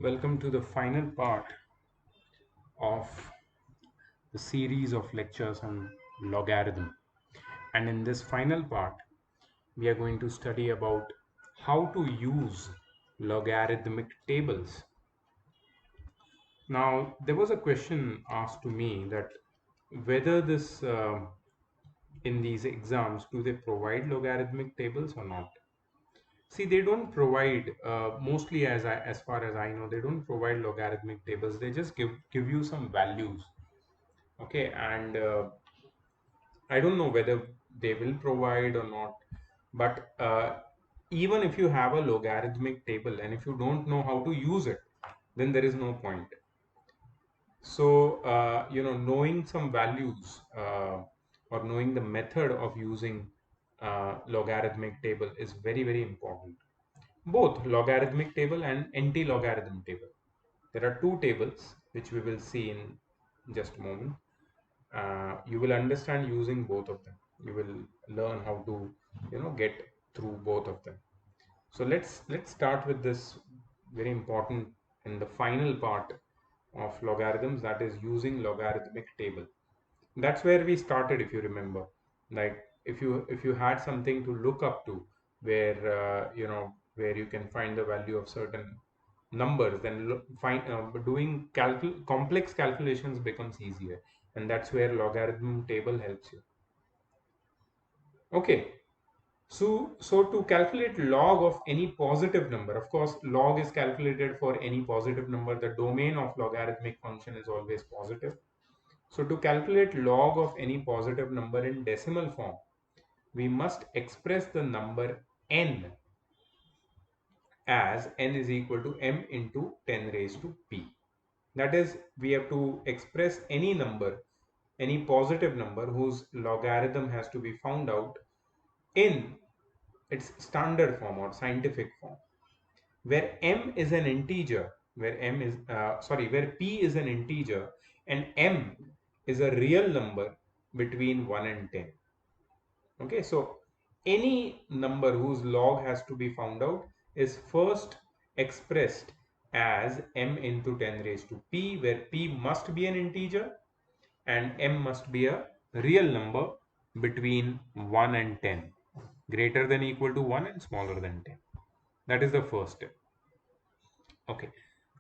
Welcome to the final part of the series of lectures on logarithm. And in this final part, we are going to study about how to use logarithmic tables. Now, there was a question asked to me that whether this in these exams do they provide logarithmic tables or not. See, they don't provide mostly as far as I know, they don't provide logarithmic tables. They just give you some values. Okay, and I don't know whether they will provide or not, but even if you have a logarithmic table and if you don't know how to use it, then there is no point. So knowing some values or knowing the method of using logarithmic table is very important. Both logarithmic table and anti-logarithm table. There are two tables which we will see in just a moment. You will understand using both of them. You will learn how to get through both of them. So let's start with this very important and the final part of logarithms, that is using logarithmic table. That's where we started, if you remember. Like if you had something to look up to, where where you can find the value of certain numbers, then find doing complex calculations becomes easier, and that's where logarithm table helps you. Okay, so to calculate log of any positive number, of course log is calculated for any positive number. The domain of logarithmic function is always positive. So to calculate log of any positive number in decimal form, we must express the number n as n is equal to m into 10 raised to p. That is, we have to express any number, any positive number whose logarithm has to be found out in its standard form or scientific form, where m is an integer, where p is an integer and m is a real number between 1 and 10. Okay, so any number whose log has to be found out is first expressed as m into 10 raised to p, where p must be an integer and m must be a real number between 1 and 10, greater than equal to 1 and smaller than 10. That is the first step. Okay,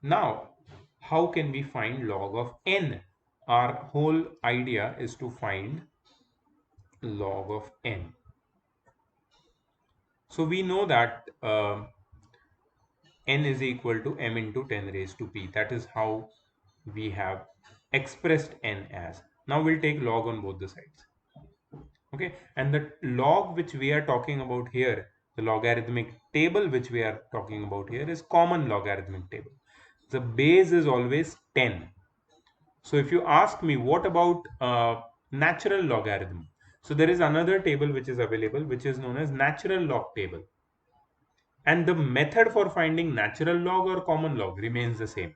now how can we find log of n? Our whole idea is to find log of n. So we know that n is equal to m into 10 raised to p. That is how we have expressed n as. Now we'll take log on both the sides. Okay, and the log which we are talking about here, the logarithmic table which we are talking about here, is common logarithmic table. The base is always 10. So if you ask me what about natural logarithm, so there is another table which is available which is known as natural log table, and the method for finding natural log or common log remains the same.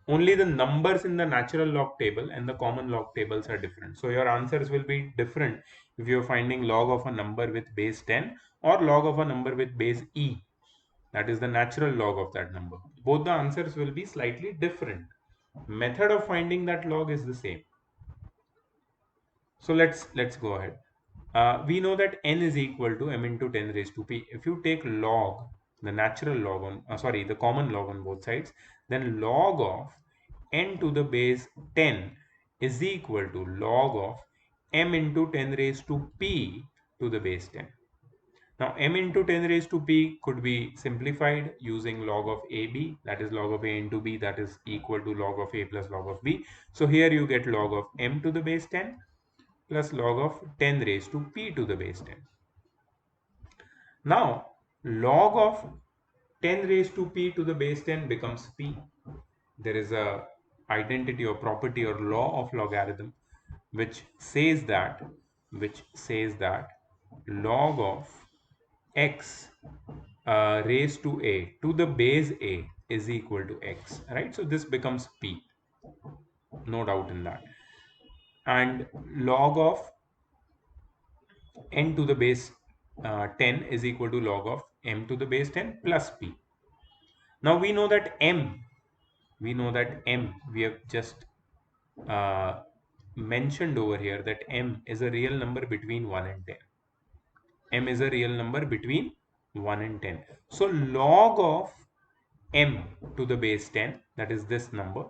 Only the numbers in the natural log table and the common log tables are different. So your answers will be different if you're finding log of a number with base 10 or log of a number with base e, that is the natural log of that number. Both the answers will be slightly different. Method of finding that log is the same. So let's go ahead. We know that n is equal to m into 10 raised to p. If you take log, the natural log on, the common log on both sides, then log of n to the base 10 is equal to log of m into 10 raised to p to the base 10. Now m into 10 raised to p could be simplified using log of ab, that is log of a into b, that is equal to log of a plus log of b. So here you get log of m to the base 10 plus log of 10 raised to p to the base 10. Now, log of 10 raised to p to the base 10 becomes p. There is a identity or property or law of logarithm which says that log of x raised to a to the base a is equal to x, right? So this becomes p, no doubt in that. And log of n to the base 10 is equal to log of m to the base 10 plus p. Now we know that m we know that m, we have just mentioned over here that m is a real number between 1 and 10. M is a real number between 1 and 10. So log of m to the base 10, that is this number,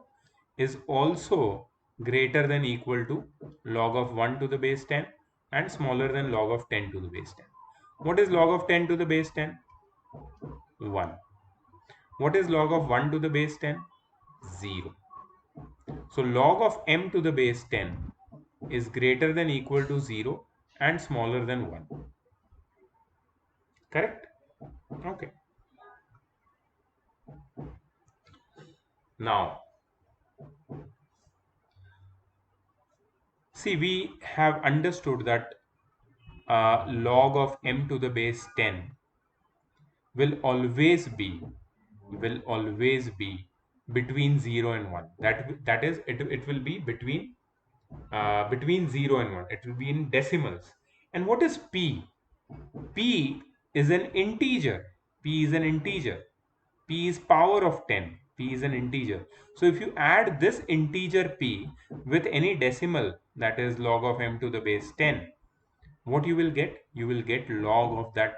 is also greater than equal to log of 1 to the base 10 and smaller than log of 10 to the base 10. What is log of 10 to the base 10? 1. What is log of 1 to the base 10? 0. So log of m to the base 10 is greater than equal to 0 and smaller than 1. Correct? Okay. Now, see, we have understood that log of m to the base 10 will always be between 0 and 1. That is, it will be between 0 and 1. It will be in decimals. And what is p? P is an integer. P is an integer. P is power of 10. P is an integer. So if you add this integer p with any decimal, that is log of m to the base 10, what you will get? You will get log of that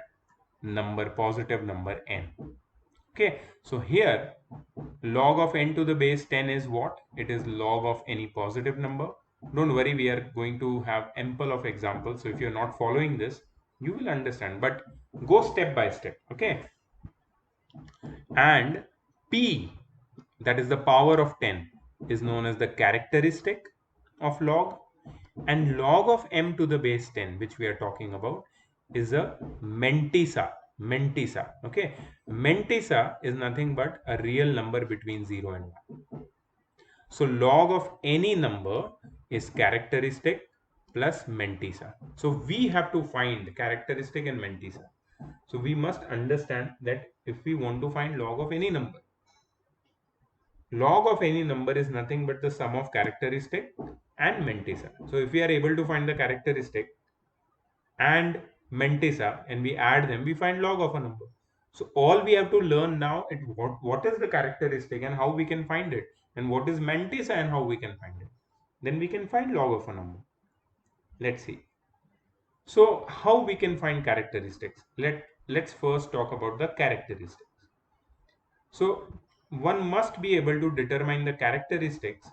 number, positive number n. Okay, so here log of n to the base 10 is what? It is log of any positive number. Don't worry, we are going to have ample of examples. So if you're not following this, you will understand, but go step by step. Okay, and p, that is the power of 10, is known as the characteristic of log, and log of m to the base 10, which we are talking about, is a mantissa. Okay, mantissa is nothing but a real number between 0 and 1. So log of any number is characteristic plus mantissa. So we have to find characteristic and mantissa. So we must understand that if we want to find log of any number, log of any number is nothing but the sum of characteristic and mantissa. So if we are able to find the characteristic and mantissa and we add them, we find log of a number. So all we have to learn now is what is the characteristic and how we can find it, and what is mantissa and how we can find it. Then we can find log of a number. Let's see. So how we can find characteristics? Let's first talk about the characteristics. So one must be able to determine the characteristics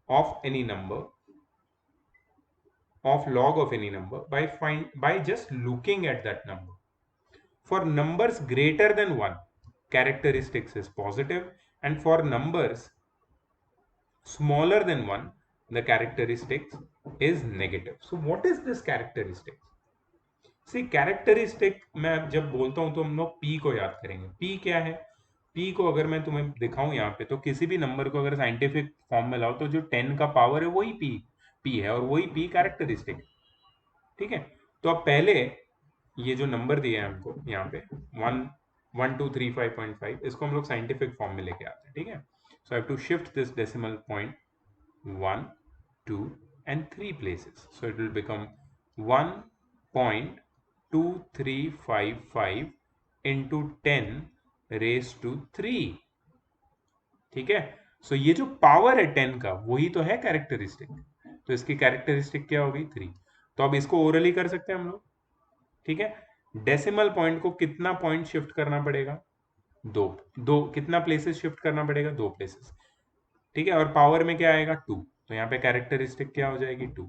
of any number, of log of any number, by just looking at that number. For numbers greater than 1, characteristics is positive, and for numbers smaller than 1, the characteristics is negative. So what is this characteristics? See characteristic मैं जब बोलता हूं तो हम लोग P को याद करेंगे. पी क्या है? पी को अगर मैं तुम्हें दिखाऊं यहाँ पे, तो किसी भी नंबर को अगर साइंटिफिक फॉर्म में लाओ तो जो 10 का पावर है वही पी पी है, और वही पी कैरेक्टरिस्टिक. ठीक है, तो अब पहले ये जो नंबर दिए हैं हमको यहाँ पे 1, 1, 2, 3, 5.5, इसको हम लोग साइंटिफिक फॉर्म में लेके आते हैं. ठीक है, so I have to shift this decimal point 1, 2 and 3 places. So it will become 1.2355 into 10 raised to 3. ठीक है, सो ये जो पावर है 10 का वही तो है कैरेक्टरिस्टिक. तो इसकी कैरेक्टरिस्टिक क्या होगी? 3. तो अब इसको ओरली कर सकते हैं हम लोग. ठीक है, डेसिमल पॉइंट को कितना पॉइंट शिफ्ट करना पड़ेगा? दो. दो कितना प्लेसेस शिफ्ट करना पड़ेगा? 2 प्लेसेस. ठीक है, और पावर में क्या आएगा? 2. तो यहाँ पे कैरेक्टरिस्टिक क्या हो जाएगी? 2.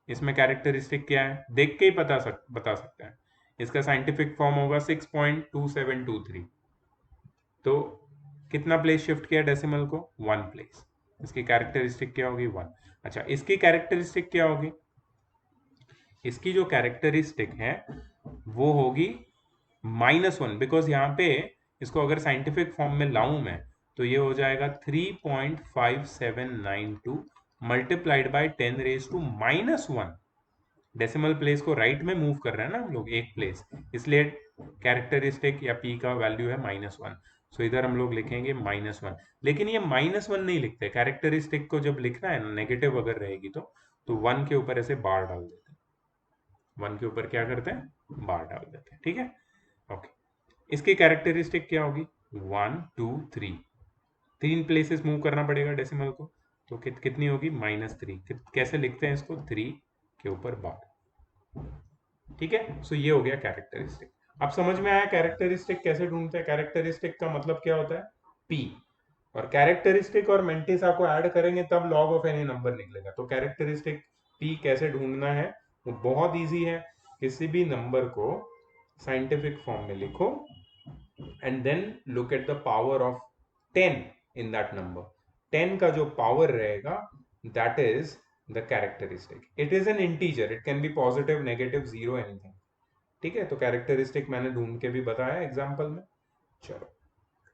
इसमें कैरेक्टरिस्टिक क्या है देख के ही बता सकते हैं. इसका साइंटिफिक फॉर्म होगा 6.2723. तो कितना प्लेस शिफ्ट किया डेसिमल को? 1 प्लेस. इसकी कैरेक्टरिस्टिक क्या होगी? 1. अच्छा, इसकी कैरेक्टरिस्टिक क्या होगी? इसकी जो कैरेक्टरिस्टिक है वो होगी -1, बिकॉज यहाँ पे इसको अगर साइंटिफिक फॉर्म में लाऊं मैं तो ये हो जाएगा 3.5792 multiplied by 10 raise to -1. Decimal place को राइट में मूव कर रहे हैं ना हम लोग, एक प्लेस, इसलिए कैरेक्टरिस्टिक या पी का वैल्यू है -1. सो इधर हम लोग लिखेंगे -1. लेकिन ये -1 नहीं लिखते. कैरेक्टरिस्टिक को जब लिखना है ना, नेगेटिव अगर रहेगी तो 1 के ऊपर ऐसे बार डाल देते हैं. 1 के ऊपर क्या करते हैं? बार डाल देते हैं. ठीक है, ओके. इसकी कैरेक्टरिस्टिक क्या होगी? 1, 2, 3. 3 प्लेसेस मूव करना पड़ेगा डेसिमल को, तो कितनी होगी -3। कैसे लिखते हैं इसको, 3 के ऊपर बार। ठीक है, सो ये हो गया कैरेक्टरिस्टिक। अब समझ में आया कैरेक्टरिस्टिक कैसे ढूंढते हैं। कैरेक्टरिस्टिक का मतलब क्या होता है, पी। और कैरेक्टरिस्टिक और मेंटिसा को ऐड करेंगे तब लॉग ऑफ एनी नंबर निकलेगा। तो कैरेक्टरिस्टिक पी कैसे ढूंढना है, वो बहुत इजी है। किसी भी नंबर को साइंटिफिक फॉर्म में लिखो and then look at the power of 10 in that number. 10 का जो पावर रहेगा that is the characteristic. It is an integer, it can be positive, negative, zero, anything. ठीक है, तो कैरेक्टरिस्टिक मैंने ढूंढ के भी बताया एग्जाम्पल में। चलो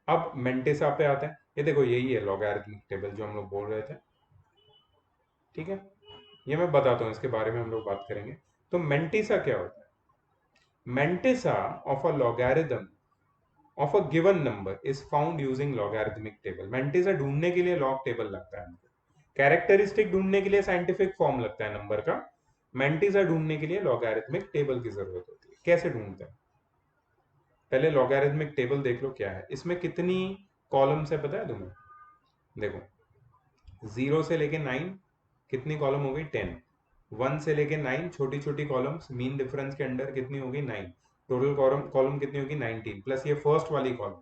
अब मेंटिसा पे आते हैं। ये देखो यही है लॉगरिथमिक टेबल जो हम लोग बोल रहे थे। ठीक है, ये मैं बताता हूँ, इसके बारे में हम लोग बात करेंगे। तो मेंटिसा क्या होता है, mantissa of a logarithm of a given number is found using logarithmic table. Mantissa ढूंढने के लिए लॉग टेबल लगता है, कैरेक्टरिस्टिक ढूंढने के लिए साइंटिफिक फॉर्म लगता है नंबर का, मेंटिसा ढूंढने के लिए लॉगरिथमिक टेबल की जरूरत होती है। कैसे ढूंढते हैं, पहले लॉगरिथमिक टेबल देख लो क्या है। इसमें कितनी कॉलम्स है पता है तुम्हें, देखो 0 से लेके 9 कितनी कॉलम हो गई, 10। 1 से लेके 9 छोटी छोटी कॉलम्स, मीन डिफरेंस के अंडर कितनी होगी, 9। टोटल कॉलम कॉलम कितनी होगी, 19 प्लस ये फर्स्ट वाली कॉलम,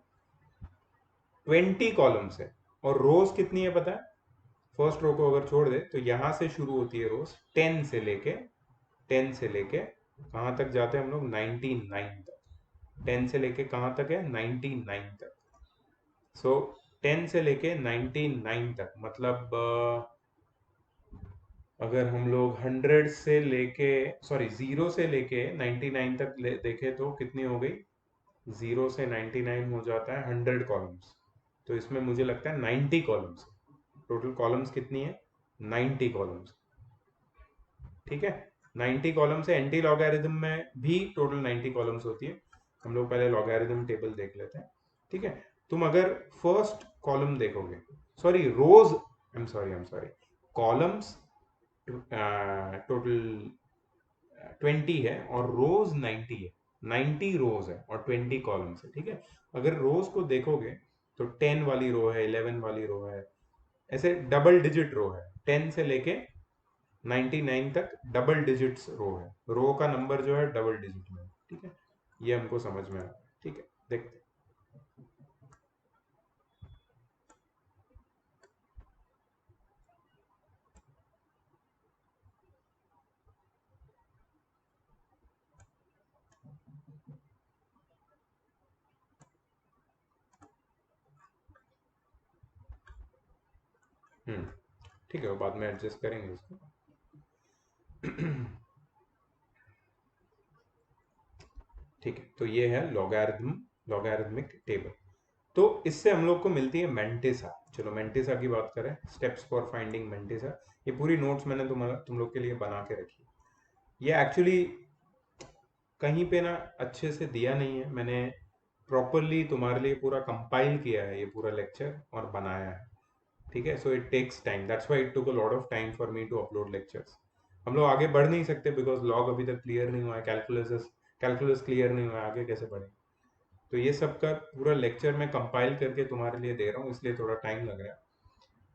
20 कॉलम्स है। और रोज कितनी है पता है, फर्स्ट रो को अगर छोड़ दे तो यहां से शुरू होती है रोज 10 से लेके, 10 से लेके कहां तक जाते हैं हम लोग, 99 तक। 10 से लेके कहां तक है, 99 तक। सो 10 से लेके 99 तक मतलब अगर हम लोग 100 से लेके, सॉरी 0 से लेके 99 तक देखें तो कितनी हो गई, 0 से 99 हो जाता है 100 कॉलम्स। तो इसमें मुझे लगता है 90 कॉलम्स। टोटल कॉलम्स कितनी है, 90 कॉलम्स। ठीक है, 90 कॉलम से एंटी लॉगरिथम में भी टोटल 90 कॉलम्स होती है। हम लोग पहले लॉगरिथम टेबल देख लेते हैं। ठीक है, तुम अगर फर्स्ट कॉलम देखोगे, sorry rows, I am sorry columns total 20 है और रोज 90 है। 90 रोज है और 20 कॉलम्स है। ठीक है, अगर रोज को देखोगे तो 10 वाली रो है, 11 वाली रो है, ऐसे डबल डिजिट रो है। 10 से लेके 99 तक डबल डिजिट्स रो है, रो का नंबर जो है डबल डिजिट में। ठीक है, ये हमको समझ में आ रहा है। ठीक है, देखते ठीक है, वो बाद में एडजस्ट करेंगे इसको। ठीक है, तो ये है लॉगरिथमिक टेबल। तो इससे हम लोग को मिलती है मेंटिसा। चलो मेंटिसा की बात करें, स्टेप्स फॉर फाइंडिंग मेंटिसा। ये पूरी नोट्स मैंने तुम लोग के लिए बना के रखी है। ये एक्चुअली कहीं पे ना अच्छे से दिया नहीं है, मैंने प्रॉपरली तुम्हारे लिए पूरा कंपाइल किया है ये पूरा लेक्चर और बनाया है। ठीक है, so it takes time, that's why it took a lot of time for me to upload lectures. हम लोग आगे बढ़ नहीं सकते बिकॉज लॉग अभी तक क्लियर नहीं हुआ है, कैलकुलस कैलकुलस क्लियर नहीं हुआ है, आगे कैसे बढ़े। तो ये सब का पूरा लेक्चर मैं कंपाइल करके तुम्हारे लिए दे रहा हूँ, इसलिए थोड़ा टाइम लग रहा है।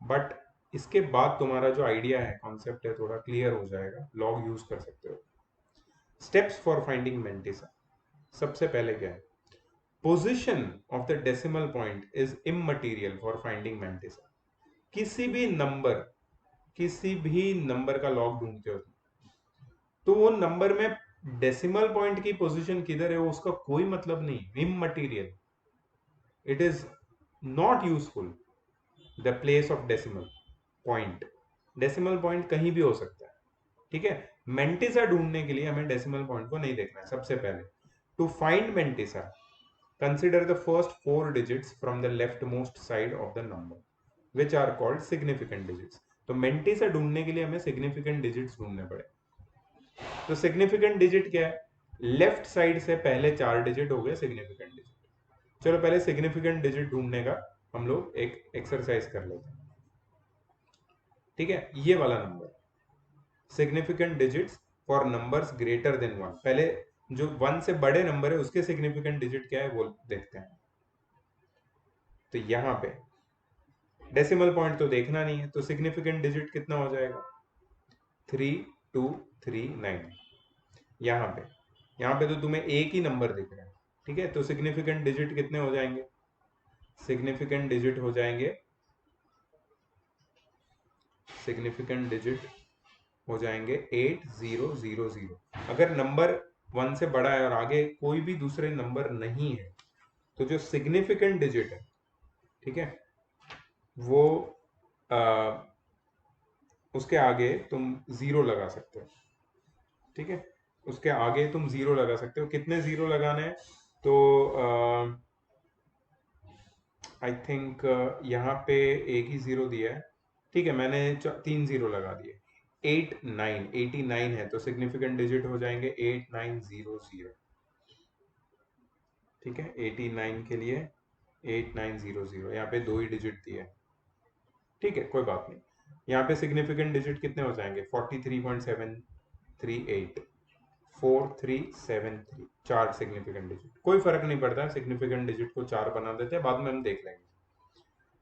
बट इसके बाद तुम्हारा जो आइडिया है, कॉन्सेप्ट है, थोड़ा क्लियर हो जाएगा, लॉग यूज कर सकते हो। स्टेप्स फॉर फाइंडिंग मेंटिसा, सबसे पहले क्या है, position of the decimal point is immaterial for finding mantissa. किसी भी नंबर का लॉग ढूंढते हो तो वो नंबर में डेसिमल पॉइंट की पोजीशन किधर है वो उसका कोई मतलब नहीं, immaterial. It is not useful the place of decimal point. Decimal point कहीं भी हो सकता है। ठीक है, मेंटिसा ढूंढने के लिए हमें डेसिमल पॉइंट को नहीं देखना है। सबसे पहले to find mantissa consider the first four digits from the leftmost side of the number which are called significant digits। तो मेंटिसा ढूंढने के लिए हमें सिग्निफिकेंट डिजिट्स ढूंढने पड़े। तो सिग्निफिकेंट डिजिट क्या है, लेफ्ट साइड से पहले 4 डिजिट हो गए सिग्निफिकेंट डिजिट। चलो पहले सिग्निफिकेंट डिजिट ढूंढने का हम लोग एक एक्सरसाइज कर लेते हैं। ठीक है, ये वाला number, significant digits for numbers greater than 1। पहले जो 1 से बड़े नंबर है उसके सिग्निफिकेंट डिजिट क्या है वो देखते हैं। तो यहां पे डेसिमल पॉइंट तो देखना नहीं है, तो सिग्निफिकेंट डिजिट कितना हो जाएगा? 3239। यहाँ पे तो तुम्हें एक ही नंबर दिख रहा है, ठीक है, तो सिग्निफिकेंट डिजिट कितने हो जाएंगे? सिग्निफिकेंट डिजिट हो जाएंगे, सिग्निफिकेंट डिजिट हो जाएंगे 8000। अगर नंबर 1 से बड़ा है और आगे कोई भी दूसरे नंबर नहीं है, तो जो सिग्निफिकेंट डिजिट है, ठीक है, वो आ, उसके आगे तुम जीरो लगा सकते हो, ठीक है, उसके आगे तुम जीरो लगा सकते हो। कितने जीरो लगाने हैं? तो आई थिंक यहाँ पे एक ही जीरो दिया है, ठीक है, मैंने 3 जीरो लगा दिए। 89 है, तो सिग्निफिकेंट डिजिट हो जाएंगे 8900। ठीक है, 89 के लिए 8900, यहाँ पे दो ही डिजिट दिए है, ठीक है, कोई बात नहीं। यहाँ पे सिग्निफिकेंट डिजिट कितने हो जाएंगे? 43.738। 4373, चार सिग्निफिकेंट डिजिट, कोई फर्क नहीं पड़ता, सिग्निफिकेंट डिजिट को चार बना देते हैं, बाद में हम देख लेंगे।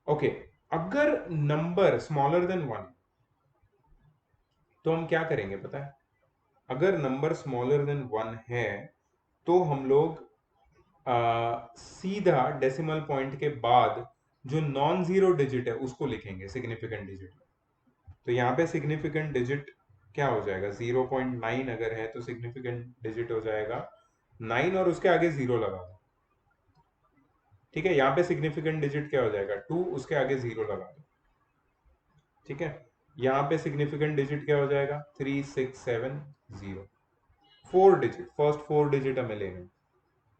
ओके, अगर नंबर स्मॉलर देन 1, तो हम क्या करेंगे पता है? अगर नंबर स्मॉलर देन 1 है, तो हम लोग सीधा डेसिमल पॉइंट के बाद जो नॉन जीरो डिजिट है उसको लिखेंगे सिग्निफिकेंट डिजिट में। तो यहाँ पे सिग्निफिकेंट डिजिट क्या हो जाएगा? 0.9 अगर है तो सिग्निफिकेंट डिजिट हो जाएगा 9 और उसके आगे जीरो लगा दो, ठीक है। यहाँ पे सिग्निफिकेंट डिजिट क्या हो जाएगा? 2, उसके आगे जीरो लगा दो, ठीक है। यहाँ पे सिग्निफिकेंट डिजिट क्या हो जाएगा? 3670। 4 डिजिट, फर्स्ट 4 डिजिट हमें लेंगे,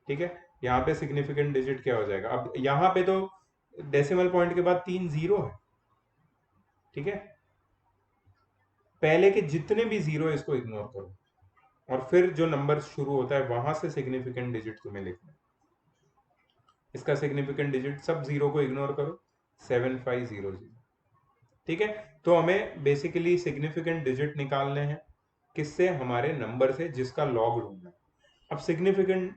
ठीक है। यहाँ पे सिग्निफिकेंट डिजिट क्या हो जाएगा? अब यहाँ पे तो डेसिमल पॉइंट के बाद 3 जीरो है, ठीक है। पहले के जितने भी जीरो है इसको इग्नोर करो, और फिर जो नंबर शुरू होता है वहां से सिग्निफिकेंट डिजिट तुम्हें लिखना है। इसका सिग्निफिकेंट डिजिट, सब जीरो को इग्नोर करो, 7500, ठीक है। तो हमें बेसिकली सिग्निफिकेंट डिजिट निकालने हैं, किससे? हमारे नंबर से जिसका लॉग ढूंढना है। अब सिग्निफिकेंट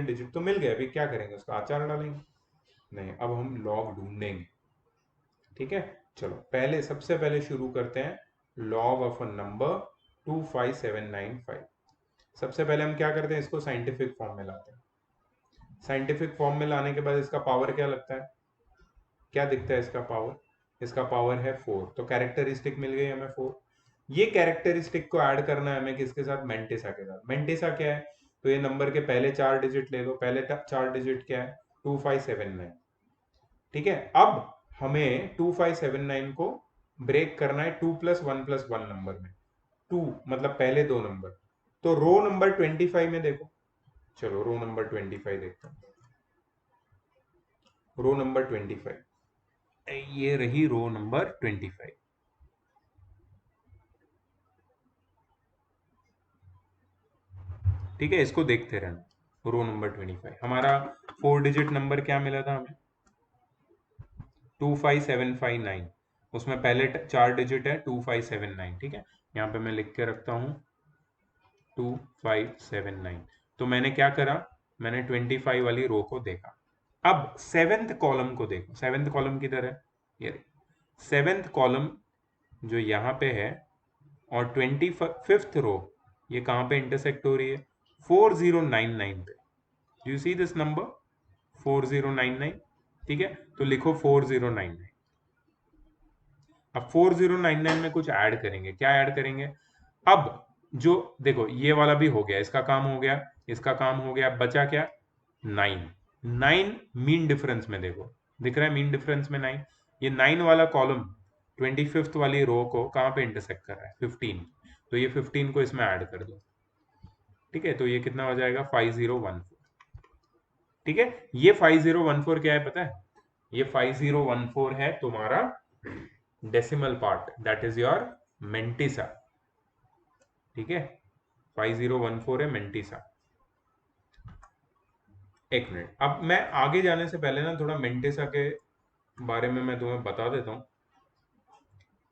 डिजिट तो मिल गया, अभी क्या करेंगे? उसका आचार डालेंगे? नहीं, अब हम लॉग ढूंढेंगे, ठीक है। चलो, सबसे पहले शुरू करते हैं लॉग ऑफ अ नंबर 25795। सबसे पहले हम क्या करते हैं? इसको साइंटिफिक फॉर्म में लाते हैं। साइंटिफिक फॉर्म में लाने के बाद इसका पावर क्या लगता है? क्या दिखता है इसका पावर? इसका पावर है 4, तो कैरेक्टरिस्टिक मिल गई हमें 4। ये कैरेक्टरिस्टिक को ऐड करना है हमें किसके साथ? मेंटिसा के साथ। मेंटिसा क्या है? तो ये नंबर के पहले 4 डिजिट ले लो। पहले 4 डिजिट क्या है? 2579, ठीक है। अब हमें 2579 को ब्रेक करना है 2+1+1 नंबर में। 2 मतलब पहले दो नंबर, तो रो नंबर 25 में देखो। चलो रो नंबर 25 देखते हैं। रो नंबर 25, ये रही रो नंबर 25, ठीक है। इसको देखते रहना। रो नंबर 25, हमारा 4 डिजिट नंबर क्या मिला था हमें? 25759। उसमें पहले 4 डिजिट है 2579, ठीक है। यहाँ पे मैं लिख के रखता हूँ 2579। तो मैंने क्या करा? मैंने 25 वाली रो को देखा। अब सेवेंथ कॉलम को देखो। सेवेंथ कॉलम किधर है? ये सेवेंथ कॉलम जो यहाँ पे है, और 25th रो, ये कहाँ पे इंटरसेक्ट हो रही है? 4099 पे। Do you see this number 4099? ठीक है, तो लिखो 4099। अब 4099 में कुछ ऐड करेंगे। क्या ऐड करेंगे? अब जो देखो, ये वाला भी हो गया, इसका काम हो गया, इसका काम हो गया, बचा क्या? 9। 9 मीन डिफरेंस में देखो, दिख रहा है मीन डिफरेंस में 9। ये 9 वाला कॉलम 25th वाली रो को कहाँ पे इंटरसेक्ट कर रहा है? 15। तो ये 15 को इसमें ऐड कर दो, ठीक है। तो ये कितना हो जाएगा? 5014, ठीक है। ये 5014 क्या है पता है? ये 5014 है तुम्हारा decimal part, that is your mantissa, ठीक है। 5014 है मेंटिसा। एक मिनट, अब मैं आगे जाने से पहले ना थोड़ा मेंटिसा के बारे में मैं तुम्हें बता देता हूँ।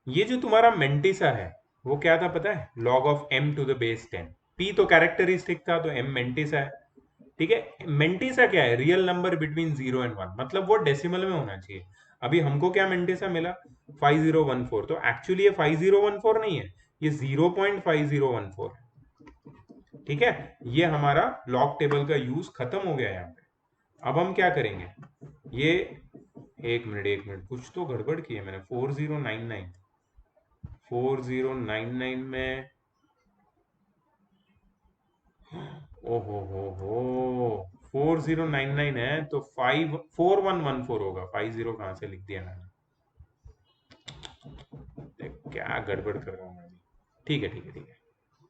ये जो तुम्हारा मेंटिसा है वो क्या था पता है? Log of m⁻10। p तो कैरेक्टरिस्टिक था, तो m मेंटिसा है, ठीक है। मेंटिसा क्या है? रियल नंबर बिटवीन 0 एंड 1, मतलब वो डेसिमल में होना चाहिए। अभी हमको क्या मेंटेसा मिला 5014, तो एक्चुअली ये 5014 नहीं है, ये 0.5014 है। ठीक है, ये हमारा लॉग टेबल का यूज खत्म हो गया यहाँ पे। अब हम क्या करेंगे, ये एक मिनट कुछ तो गड़बड़ की है मैंने। 4099 में, ओहो 4099 है तो 4114 होगा, 50 कहाँ से लिख दिया मैंने। क्या गड़बड़ कर रहा हूँ मैं अभी। ठीक है,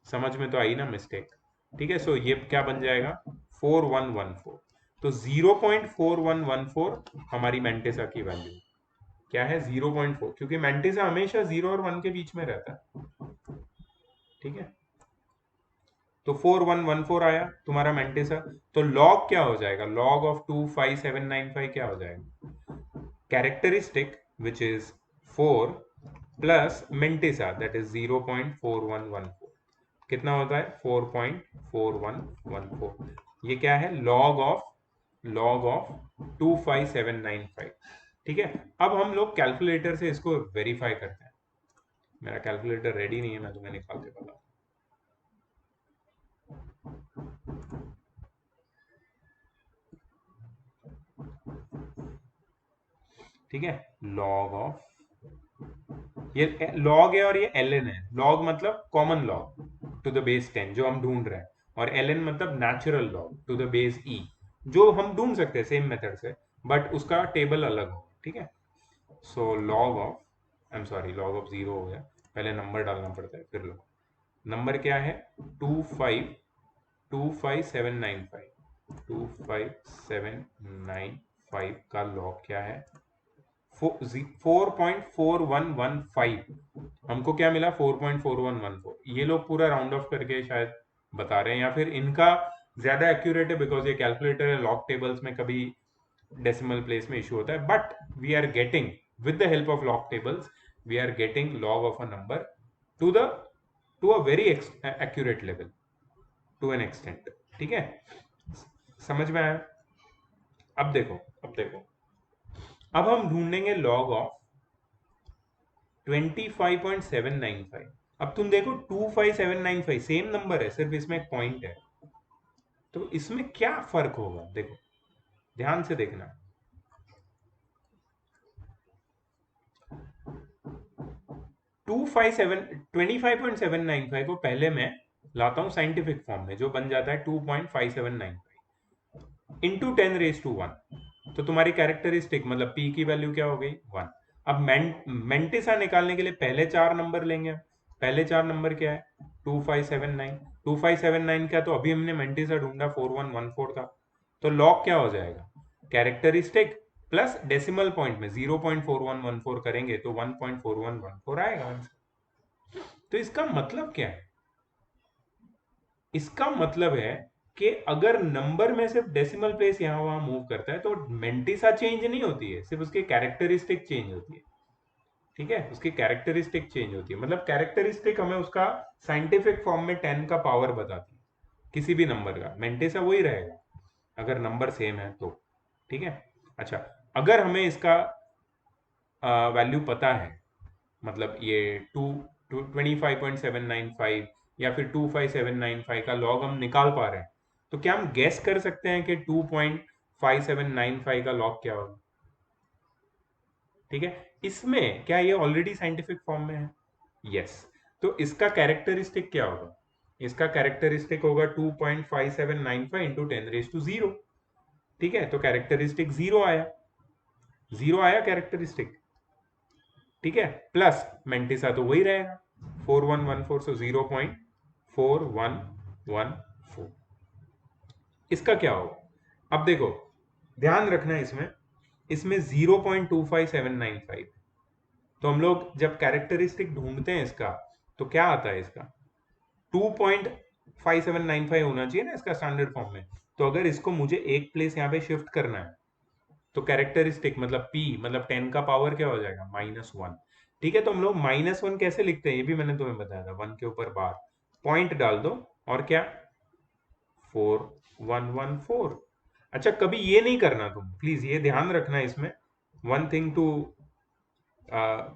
समझ में तो आई ना मिस्टेक। ठीक है, सो ये क्या बन जाएगा 4114। तो 0.4114 हमारी मेंटेसा की वैल्यू क्या है, 0.4, क्योंकि मेंटेसा हमेशा 0 और 1 के बीच में रहता है। ठीक है, तो 4114 आया तुम्हारा मेंटेसा। तो लॉग क्या हो जाएगा, लॉग ऑफ 25795 क्या हो जाएगा, characteristic which is 4 plus mantissa that is 0.4114, कितना होता है 4.4114। ये क्या है, लॉग ऑफ 25795। ठीक है, अब हम लोग कैलकुलेटर से इसको वेरीफाई करते हैं। मेरा कैलकुलेटर रेडी नहीं है, मैं तुम्हें निकाल के बताऊं। ठीक है, लॉग ऑफ, ये लॉग है और ये एल एन है। लॉग मतलब common log to the base 10 जो हम ढूंढ रहे हैं, और एल एन मतलब natural log to the base E, जो हम ढूंढ सकते हैं सेम मेथड से, बट उसका टेबल अलग हो। ठीक है, so log of, I am sorry, log of zero हो गया, पहले नंबर डालना पड़ता है फिर लॉग। नंबर क्या है, 25795 का लॉग क्या है, 4.4115। हमको क्या मिला 4.4114। ये लोग पूरा राउंड ऑफ करके शायद बता रहे हैं, या फिर इनका ज्यादा एक्यूरेट है, बिकॉज ये कैलकुलेटर है, लॉग टेबल्स में कभी डेसिमल प्लेस में इशू होता है, but we are getting with the help of log tables, we are getting log of a number to the to a very accurate level, to an extent. ठीक है, समझ में आया। अब देखो अब हम ढूंढेंगे लॉग ऑफ 25.795। अब तुम देखो 25795 सेम नंबर है, सिर्फ इसमें एक पॉइंट है, तो इसमें क्या फर्क होगा, देखो ध्यान से देखना। 25.795 को पहले मैं लाता हूं साइंटिफिक फॉर्म में, जो बन जाता है 2.5795 इंटू 10 raised to 1। तो तुम्हारी कैरेक्टरिस्टिक मतलब पी की वैल्यू क्या हो गई 1। अब मेंटिसा निकालने के लिए पहले चार नंबर लेंगे। पहले चार नंबर क्या है 2579। 2579 का तो अभी हमने मेंटिसा ढूंढा 4114 का, तो लॉग क्या हो जाएगा, कैरेक्टरिस्टिक प्लस डेसिमल पॉइंट में 0.4114 करेंगे तो 1.4114 आएगा। तो इसका मतलब क्या है, इसका मतलब है कि अगर नंबर में सिर्फ डेसिमल प्लेस यहां वहां मूव करता है तो मेंटिसा चेंज नहीं होती है, सिर्फ उसकी कैरेक्टरिस्टिक चेंज होती है। ठीक है, उसकी कैरेक्टरिस्टिक चेंज होती है, मतलब कैरेक्टरिस्टिक हमें उसका साइंटिफिक फॉर्म में 10 का पावर बताती है, किसी भी नंबर का मेंटिसा वही रहेगा अगर नंबर सेम है तो। ठीक है, अच्छा, अगर हमें इसका वैल्यू पता है, मतलब ये 25.795 या फिर 25795 का लॉग हम निकाल पा रहे हैं, तो क्या हम गेस कर सकते हैं कि 2.5795 का लॉग क्या होगा। ठीक है, इसमें क्या ये ऑलरेडी साइंटिफिक फॉर्म में है, यस। तो इसका कैरेक्टरिस्टिक क्या होगा, इसका कैरेक्टरिस्टिक होगा 2.5795 इंटू 10 raised to 0। ठीक है, तो कैरेक्टरिस्टिक जीरो आया कैरेक्टरिस्टिक। ठीक है, प्लस मेंटिसा तो वही रहेगा 4114, सो 0.4114। इसका क्या होगा, अब देखो ध्यान रखना इसमें, इसमें 0.25795, तो हम लोग जब कैरेक्टरिस्टिक ढूंढते हैं इसका, तो क्या आता है इसका 2.5795 होना चाहिए ना इसका स्टैंडर्ड फॉर्म में। तो अगर इसको मुझे एक प्लेस यहाँ पे शिफ्ट करना है, तो कैरेक्टरिस्टिक मतलब पी मतलब 10 का पावर क्या हो जाएगा -1। ठीक है, तो हम लोग -1 कैसे लिखते हैं ये भी मैंने तुम्हें बताया था, 1 के ऊपर बार पॉइंट डाल दो और क्या 4114। अच्छा, कभी ये नहीं करना तुम, प्लीज ये ध्यान रखना इसमें one thing to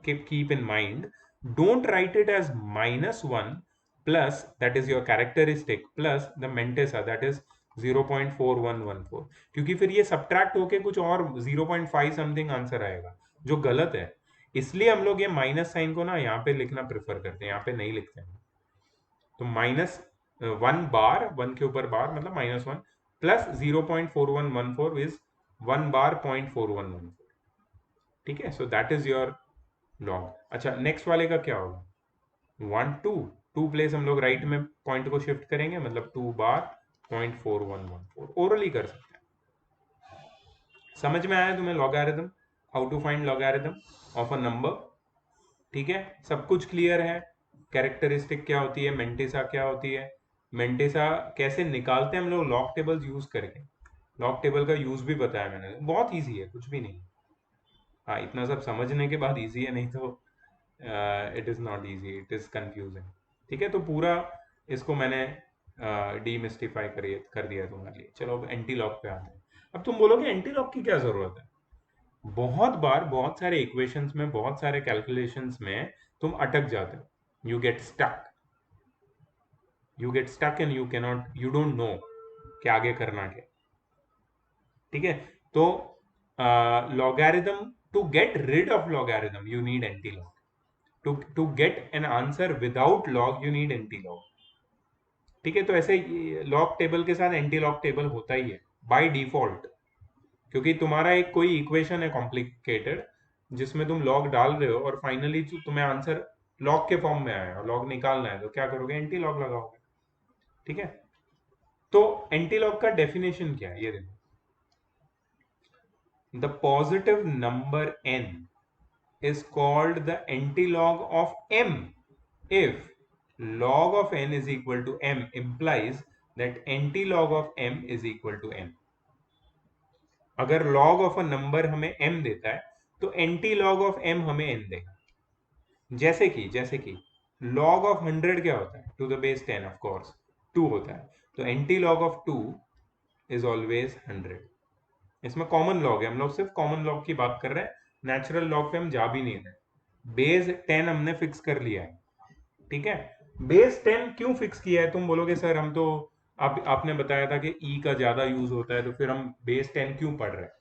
keep in mind, don't write it as -1 plus, that is your characteristic, plus the Mentesa, that is 0.4114, क्योंकि फिर ये सब्ट्रैक्ट होके कुछ और 0.5 समथिंग आंसर आएगा जो गलत है। इसलिए हम लोग ये माइनस साइन को ना यहाँ पे लिखना प्रेफर करते हैं, यहाँ पे नहीं लिखते हैं। तो -1 बार, 1 के ऊपर बार मतलब -1 प्लस 0.4114 इज 1 बार 0.4114। ठीक है, सो दैट इज योर लॉग। अच्छा, नेक्स्ट वाले का क्या होगा? 1 2 प्लेस हम लोग राइट में पॉइंट को शिफ्ट करेंगे, मतलब 2 बार 0.4114। ओरली कर सकते हैं। समझ में आया तुम्हें logarithm, how to find logarithm of a number? ठीक है, सब कुछ क्लियर है। कैरेक्टरिस्टिक क्या होती है, मेंटेसा क्या होती है, मेंटेसा कैसे निकालते हैं हम लोग लॉग टेबल्स यूज करके। लॉग टेबल का यूज भी बताया मैंने, बहुत इजी है, कुछ भी नहीं। हाँ, इतना सब समझने के बाद इजी है, नहीं तो it is not easy, it is confusing. ठीक है, तो पूरा इसको मैंने डीमिस्टिफाई कर दिया तुम्हारे लिए। चलो अब एंटी लॉग पे आते हैं। अब तुम बोलोगे एंटी लॉग की क्या ज़रूरत है? बहुत बार बहुत सारे इक्वेशंस में, बहुत सारे कैलकुलेशंस में तुम अटक जाते हो, you get stuck, and you don't know कि आगे करना क्या। ठीक है, तो logarithm, to get rid of logarithm you need anti log, to get an answer without log you need anti log. ठीक है, तो ऐसे लॉग टेबल के साथ एंटी लॉग टेबल होता ही है बाय डिफॉल्ट, क्योंकि तुम्हारा एक कोई इक्वेशन है कॉम्प्लिकेटेड जिसमें तुम लॉग डाल रहे हो और फाइनली तुम्हें आंसर लॉग के फॉर्म में आया और लॉग निकालना है, तो क्या करोगे? एंटी लॉग लगाओगे। ठीक है, तो एंटी लॉग का डेफिनेशन क्या है ये देखो। The positive number n is called the antilog of m if log of n is equal to m implies that antilog of m is equal to n। अगर log of a number हमें m देता है तो antilog of m हमें n देगा। जैसे कि log of 100 क्या होता है? To the base 10 of course 2 होता है, तो antilog of 2 इज ऑलवेज 100। इसमें कॉमन लॉग है, हम लोग सिर्फ कॉमन लॉग की बात कर रहे हैं, नेचुरल लॉग पे हम जा भी नहीं रहे। बेस 10 हमने फिक्स कर लिया है। ठीक है, बेस 10 क्यों फिक्स किया है? तुम बोलोगे सर हम तो, आपने बताया था कि ई का ज्यादा यूज होता है, तो फिर हम बेस 10 क्यों पढ़ रहे हैं?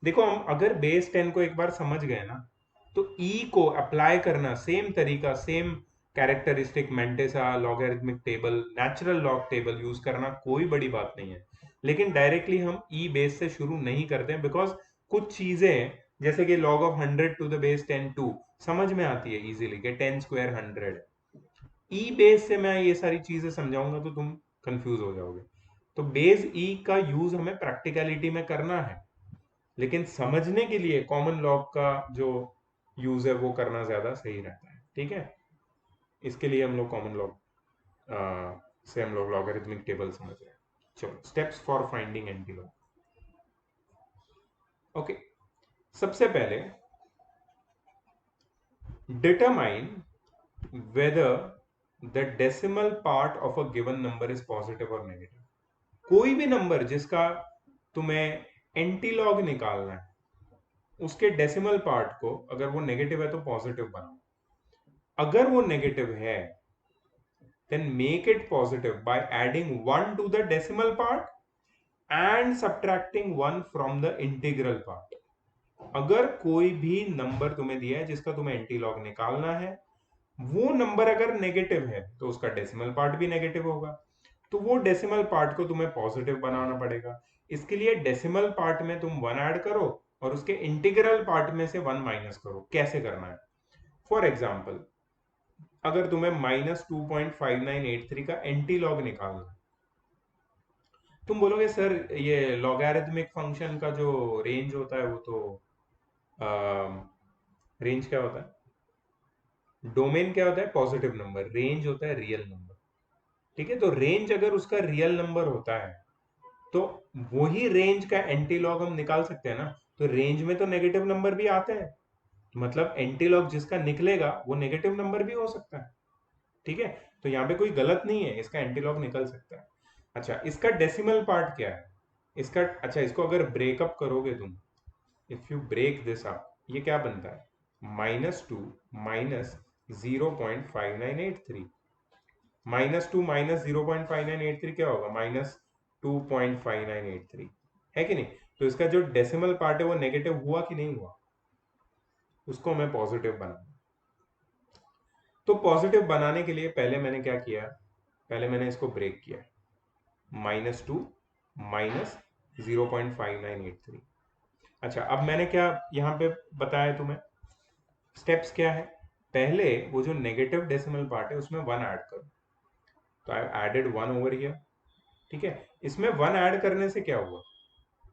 देखो, हम अगर बेस 10 को एक बार समझ गए ना, तो ई को अप्लाई करना सेम तरीका, same characteristic, mantissa, logarithmic table, natural log table use करना कोई बड़ी बात नहीं है। लेकिन डायरेक्टली हम ई बेस से शुरू नहीं करते हैं, बिकॉज कुछ चीजें जैसे कि log of 100 to the base 10 2 समझ में आती है इजीली कि 10 स्क्वायर 100। ई बेस से मैं ये सारी चीजें समझाऊंगा तो तुम कंफ्यूज हो जाओगे। तो बेस ई का यूज हमें प्रैक्टिकलिटी में करना है, लेकिन समझने के लिए कॉमन लॉग का जो यूज है वो करना ज्यादा सही रहता है। ठीक है, इसके लिए हम लोग कॉमन लॉग से हम लोग लॉगरिथमिक टेबल समझ रहे हैं। चलो, steps for finding anti log. Okay, सबसे पहले determine whether the decimal part of a given number is positive और नेगेटिव। कोई भी नंबर जिसका तुम्हें एंटी लॉग निकालना है, उसके डेसिमल पार्ट को अगर वो नेगेटिव है तो पॉजिटिव बनाओ, अगर वो नेगेटिव है then make it positive by adding 1 to the decimal part and subtracting 1 from the integral part। अगर कोई भी नंबर तुम्हें दिया है जिसका तुम्हें एंटी लॉग निकालना है, वो नंबर अगर नेगेटिव है तो उसका डेसिमल पार्ट भी नेगेटिव होगा, तो वो डेसिमल पार्ट को तुम्हें पॉजिटिव बनाना पड़ेगा। इसके लिए डेसिमल पार्ट में तुम 1 ऐड करो और उसके इंटीग्रल पार्ट में से 1 माइनस करो। कैसे करना है? फॉर एग्जाम्पल, अगर तुम्हें -2.5983 का एंटी लॉग निकालना है, तुम बोलोगे सर ये लॉगरिथमिक फंक्शन का जो रेंज होता है वो तो रेंज क्या होता है, डोमेन क्या होता है? पॉजिटिव नंबर, रेंज होता है रियल नंबर। ठीक है, तो रेंज अगर उसका रियल नंबर होता है तो वही रेंज का एंटी लॉग हम निकाल सकते हैं ना। तो रेंज में तो नेगेटिव नंबर भी आते हैं, मतलब एंटी लॉग जिसका निकलेगा वो नेगेटिव नंबर भी हो सकता है। ठीक है, तो यहाँ पे कोई गलत नहीं है, इसका एंटीलॉग निकल सकता है। अच्छा, इसका डेसिमल पार्ट क्या है? इसका, अच्छा, इसको अगर ब्रेकअप करोगे तुम if you break this up, ये क्या बनता है, -2 माइनस 0.5983, -2 माइनस 0.5983 क्या होगा, -2.5983, है कि नहीं। तो इसका जो डेसिमल पार्ट है वो नेगेटिव हुआ कि नहीं हुआ, उसको हमें पॉजिटिव बनाना। तो पॉजिटिव बनाने के लिए पहले मैंने क्या किया, पहले मैंने इसको ब्रेक किया, -2 माइनस 0.5983। अच्छा, अब मैंने क्या यहाँ पे बताया तुम्हें, स्टेप्स क्या है, पहले वो जो नेगेटिव डेसिमल पार्ट है उसमें 1 ऐड करो। तो आई एडेड 1 ओवर हियर, ठीक है। इसमें 1 ऐड करने से क्या हुआ,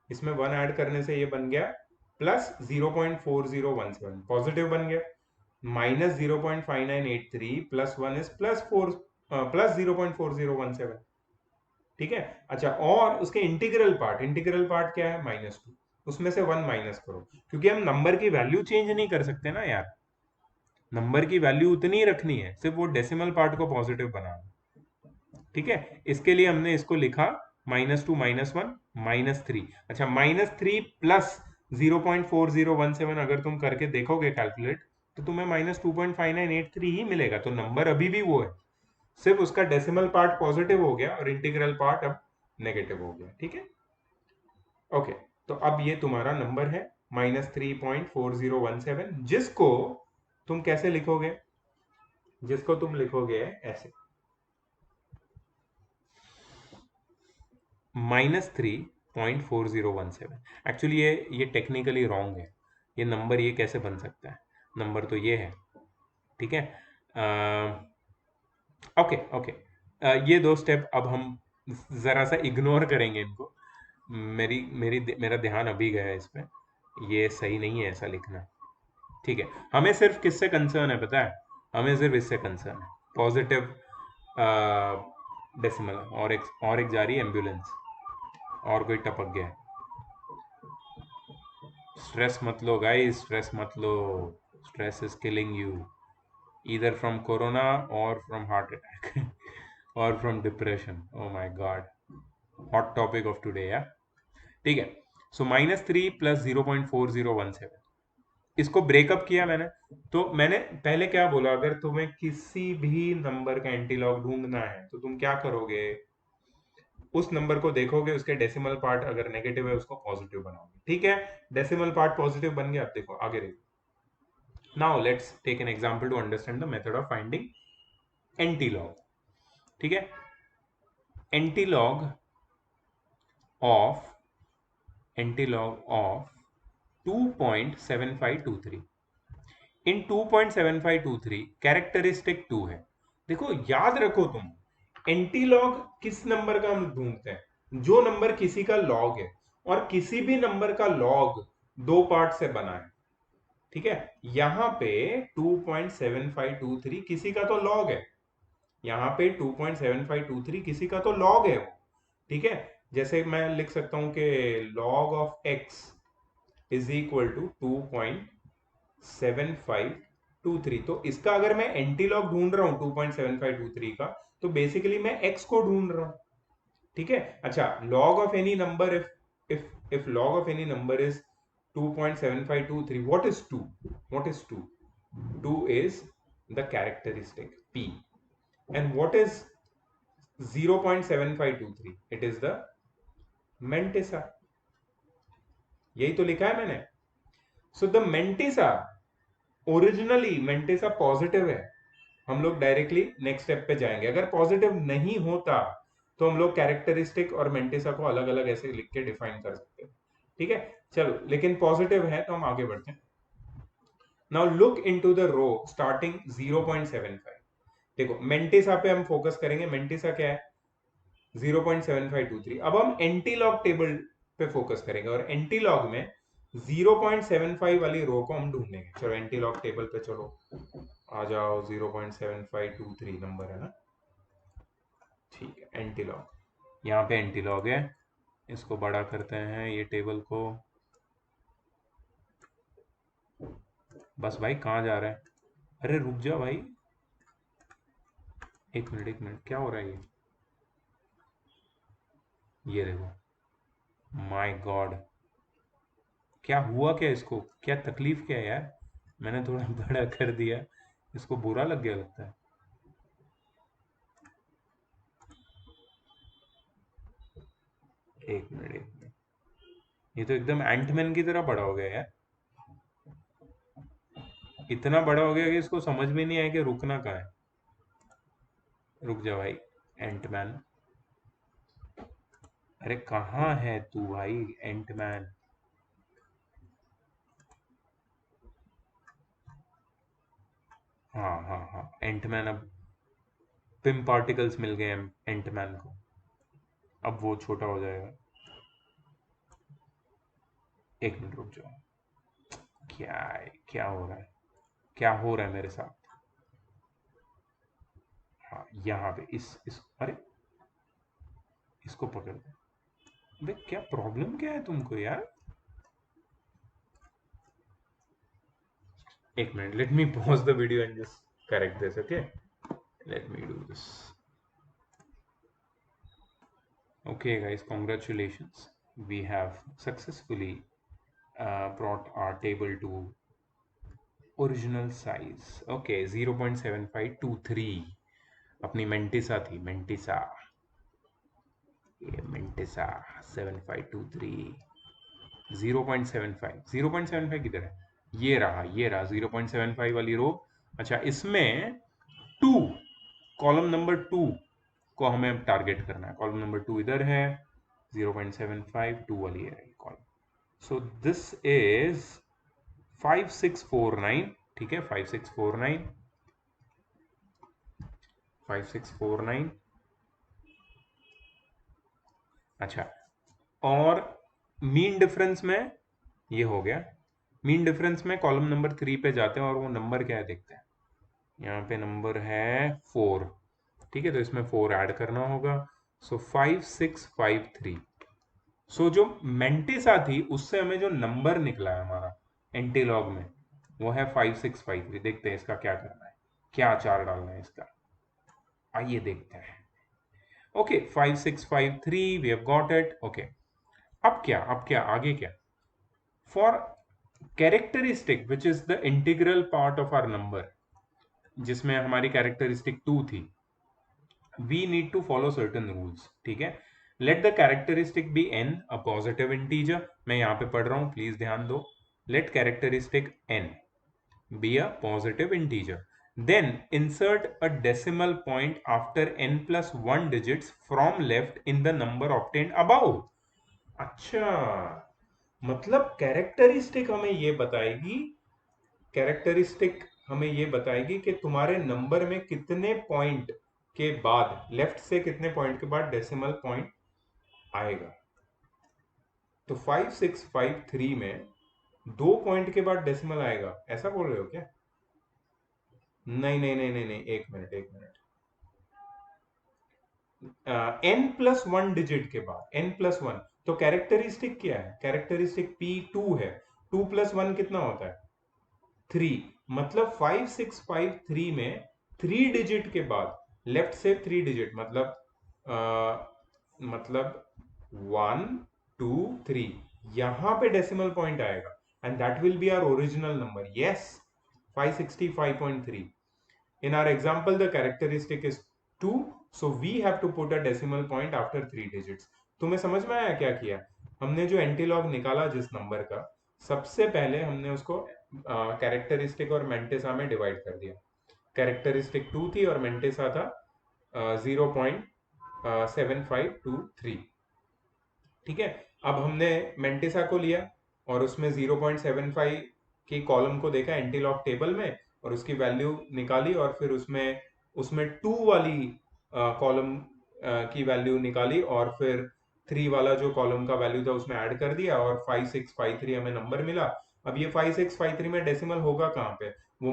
इसमें 1 ऐड करने से ये बन गया +0.4017, पॉजिटिव बन गया। -0.5983 +1 इज +0.4017, ठीक है। अच्छा, और उसके इंटीग्रल पार्ट क्या है, -2, उसमें से 1 माइनस करो, क्योंकि हम नंबर की वैल्यू चेंज नहीं कर सकते ना यार, नंबर की वैल्यू उतनी ही रखनी है, सिर्फ वो डेसिमल पार्ट को पॉजिटिव बनाना, ठीक है। इसके लिए हमने इसको लिखा -2 -1 -3। अच्छा, -3 प्लस 0.4017 अगर तुम करके देखोगे कैलकुलेट, तो तुम्हें -2.5983 ही मिलेगा। तो नंबर अभी भी वो है, सिर्फ उसका डेसिमल पार्ट पॉजिटिव हो गया और इंटीग्रल पार्ट अब नेगेटिव हो गया, ठीक है। ओके, तो अब ये तुम्हारा नंबर है -3.4017, जिसको तुम कैसे लिखोगे, जिसको तुम लिखोगे ऐसे, -3.4017। एक्चुअली ये टेक्निकली रॉन्ग है, ये नंबर ये कैसे बन सकता है, नंबर तो ये है, ठीक है। ओके ओके, ये दो स्टेप अब हम जरा सा इग्नोर करेंगे इनको, मेरा ध्यान अभी गया है इस पे, ये सही नहीं है ऐसा लिखना, ठीक है। हमें सिर्फ किससे कंसर्न है पता है, हमें सिर्फ इससे कंसर्न है, पॉजिटिव डेसिमल। और एक जा रही है एम्बुलेंस, और कोई टपक गया है। स्ट्रेस मत लो गाइस, स्ट्रेस मत लो, stress is killing you, either from corona और फ्रॉम हार्ट अटैक और from depression. Oh my god, hot topic of today यार, ठीक है। सो -3 प्लस 0.4017, इसको ब्रेकअप किया मैंने। तो मैंने पहले क्या बोला, अगर तुम्हें किसी भी नंबर का एंटीलॉग ढूंढना है तो तुम क्या करोगे, उस नंबर को देखोगे, उसके डेसिमल पार्ट अगर नेगेटिव है उसको पॉजिटिव बनाओगे, ठीक है। डेसिमल पार्ट पॉजिटिव बन गया, अब देखो आगे देखो। Now let's take an example to understand the method of finding antilog, ठीक है। Antilog of antilog of 2.7523, in 2.7523 characteristic 2 है। देखो याद रखो तुम, एंटीलॉग किस नंबर का हम ढूंढते हैं, जो नंबर किसी का लॉग है, और किसी भी नंबर का लॉग दो पार्ट से बना है, ठीक है। यहां पे 2.7523 किसी का तो लॉग है, यहाँ पे 2.7523 किसी का तो लॉग है वो, ठीक है। जैसे मैं लिख सकता हूं कि log of x is equal to 2.7523। तो इसका अगर मैं एंटीलॉग ढूंढ रहा हूं 2.7523 का, तो बेसिकली मैं एक्स को ढूंढ रहा हूं, ठीक है। अच्छा, log of any number, if log of any number is 2.7523, what is 2, what is 2, 2 is the characteristic p, and what is 0.7523, it is the mantissa, यही तो लिखा है मैंने। So the mantissa, originally mantissa positive है, हम लोग directly next step पे जाएंगे। अगर पॉजिटिव नहीं होता तो हम लोग कैरेक्टरिस्टिक और मेंटिसा को अलग अलग ऐसे लिख के डिफाइन कर सकते हैं, ठीक है। चलो, लेकिन पॉजिटिव है तो हम आगे बढ़ते हैं। Now look into the row starting 0.75। देखो मेंटिसा पे हम फोकस करेंगे, मेंटिसा क्या है, 0.7523। अब हम एंटीलॉग टेबल पे फोकस करेंगे, और एंटीलॉग में 0.75 वाली रो को हम ढूंढेंगे। चलो एंटीलॉग टेबल पे चलो, आ जाओ, 0.7523 नंबर है ना, ठीक है। एंटीलॉग, यहाँ पे एंटीलॉग है, इसको बड़ा करते हैं ये टेबल को। बस भाई कहाँ जा रहा है, अरे रुक जा भाई, एक मिनट क्या हो रहा है ये देखो, माय गॉड, क्या हुआ, क्या इसको, क्या तकलीफ क्या है यार? मैंने थोड़ा बड़ा कर दिया, इसको बुरा लग गया लगता है। एक मिनट, एक मिनट। ये तो एकदम एंटमैन की तरह बड़ा हो गया यार। इतना बड़ा हो गया कि इसको समझ में नहीं आया कि रुकना कहाँ है। रुक जा भाई, एंटमैन। अरे कहाँ है तू भाई, एंटमैन? हाँ हाँ हाँ, एंटमैन अब पिम पार्टिकल्स मिल गए एंटमैन को। अब वो छोटा हो जाएगा। एक मिनट रुक जाओ। क्या है, क्या हो रहा है? क्या हो रहा है मेरे साथ? हाँ, यहाँ पे इस अरे, इसको पकड़ दे। अबे क्या प्रॉब्लम क्या है तुमको यार? एक minute, let me pause the video and just correct this, okay? Let me do this. Okay, guys, congratulations. We have successfully brought our table to original size. Okay, 0.7523. अपनी मेंटिसा थी, मेंटिसा। ये mantissa 7523, 0.75, 0.75 किधर है? ये रहा 0.75 वाली रो। अच्छा, इसमें टू, कॉलम नंबर टू को हमें टारगेट करना है। कॉलम नंबर टू इधर है, 0.75 टू वाली है कॉलम। So this is 5649। ठीक है, 5649, 5649। अच्छा, और मीन डिफरेंस में ये हो गया। मीन डिफरेंस में कॉलम नंबर थ्री पे जाते हैं और वो नंबर क्या है देखते हैं। यहाँ पे नंबर है 4। ठीक है, तो इसमें 4 ऐड करना होगा। सो 5653। सो जो मेंटिसा थी उससे हमें जो नंबर निकला है हमारा एंटीलॉग में, वो है 5653। देखते हैं इसका क्या करना है, क्या आचार डालना है इसका। आइए देखते हैं। Okay, 5653, we have got it. Okay, अब क्या आगे क्या? For characteristic which is the integral part of our number, जिसमें हमारी कैरेक्टरिस्टिक 2 थी, we need to follow certain rules. ठीक है, let the characteristic be n, a positive integer. मैं यहाँ पे पढ़ रहा हूँ, प्लीज ध्यान दो। let characteristic n be a positive integer, then insert a decimal point after n plus 1 digits from left in the number obtained above. अच्छा, मतलब कैरेक्टरिस्टिक हमें ये बताएगी, कैरेक्टरिस्टिक हमें ये बताएगी कि तुम्हारे नंबर में कितने पॉइंट के बाद, लेफ्ट से कितने पॉइंट के बाद डेसिमल पॉइंट आएगा। तो 5653 में 2 पॉइंट के बाद डेसिमल आएगा, ऐसा बोल रहे हो क्या? नहीं नहीं नहीं नहीं नहीं, एक मिनट एक minute. N plus one digit के बाद, एन प्लस वन। तो कैरेक्टरिस्टिक क्या है? कैरेक्टरिस्टिक P2 है। 2 प्लस वन कितना होता है? 3। मतलब 5653 में 3 डिजिट के बाद, लेफ्ट से 3 डिजिट मतलब मतलब 1 2 3, यहां पे डेसिमल पॉइंट आएगा and that will be our original number. Yes, 565.3। in our example the characteristic is 2, so we have to put a decimal point after 3 digits. तुम्हें समझ में आया क्या किया? हमने जो एंटीलॉग निकाला जिस नंबर का, सबसे पहले हमने उसको कैरेक्टरिस्टिक और मेंटिसा में डिवाइड कर दिया। कैरेक्टरिस्टिक 2 थी और मेंटिसा था 0.7523। ठीक है, अब हमने मेंटिसा को लिया और उसमें 0.75 की कॉलम को देखा एंटीलॉग टेबल में और उसकी वैल्यू निकाली, और फिर उसमें उसमें 2 वाली कॉलम की वैल्यू निकाली, और फिर 3 वाला जो कॉलम का वैल्यू था उसमें ऐड कर दिया, और 5653 हमें नंबर मिला। अब ये 5653 में डेसिमल होगा कहाँ पे? वो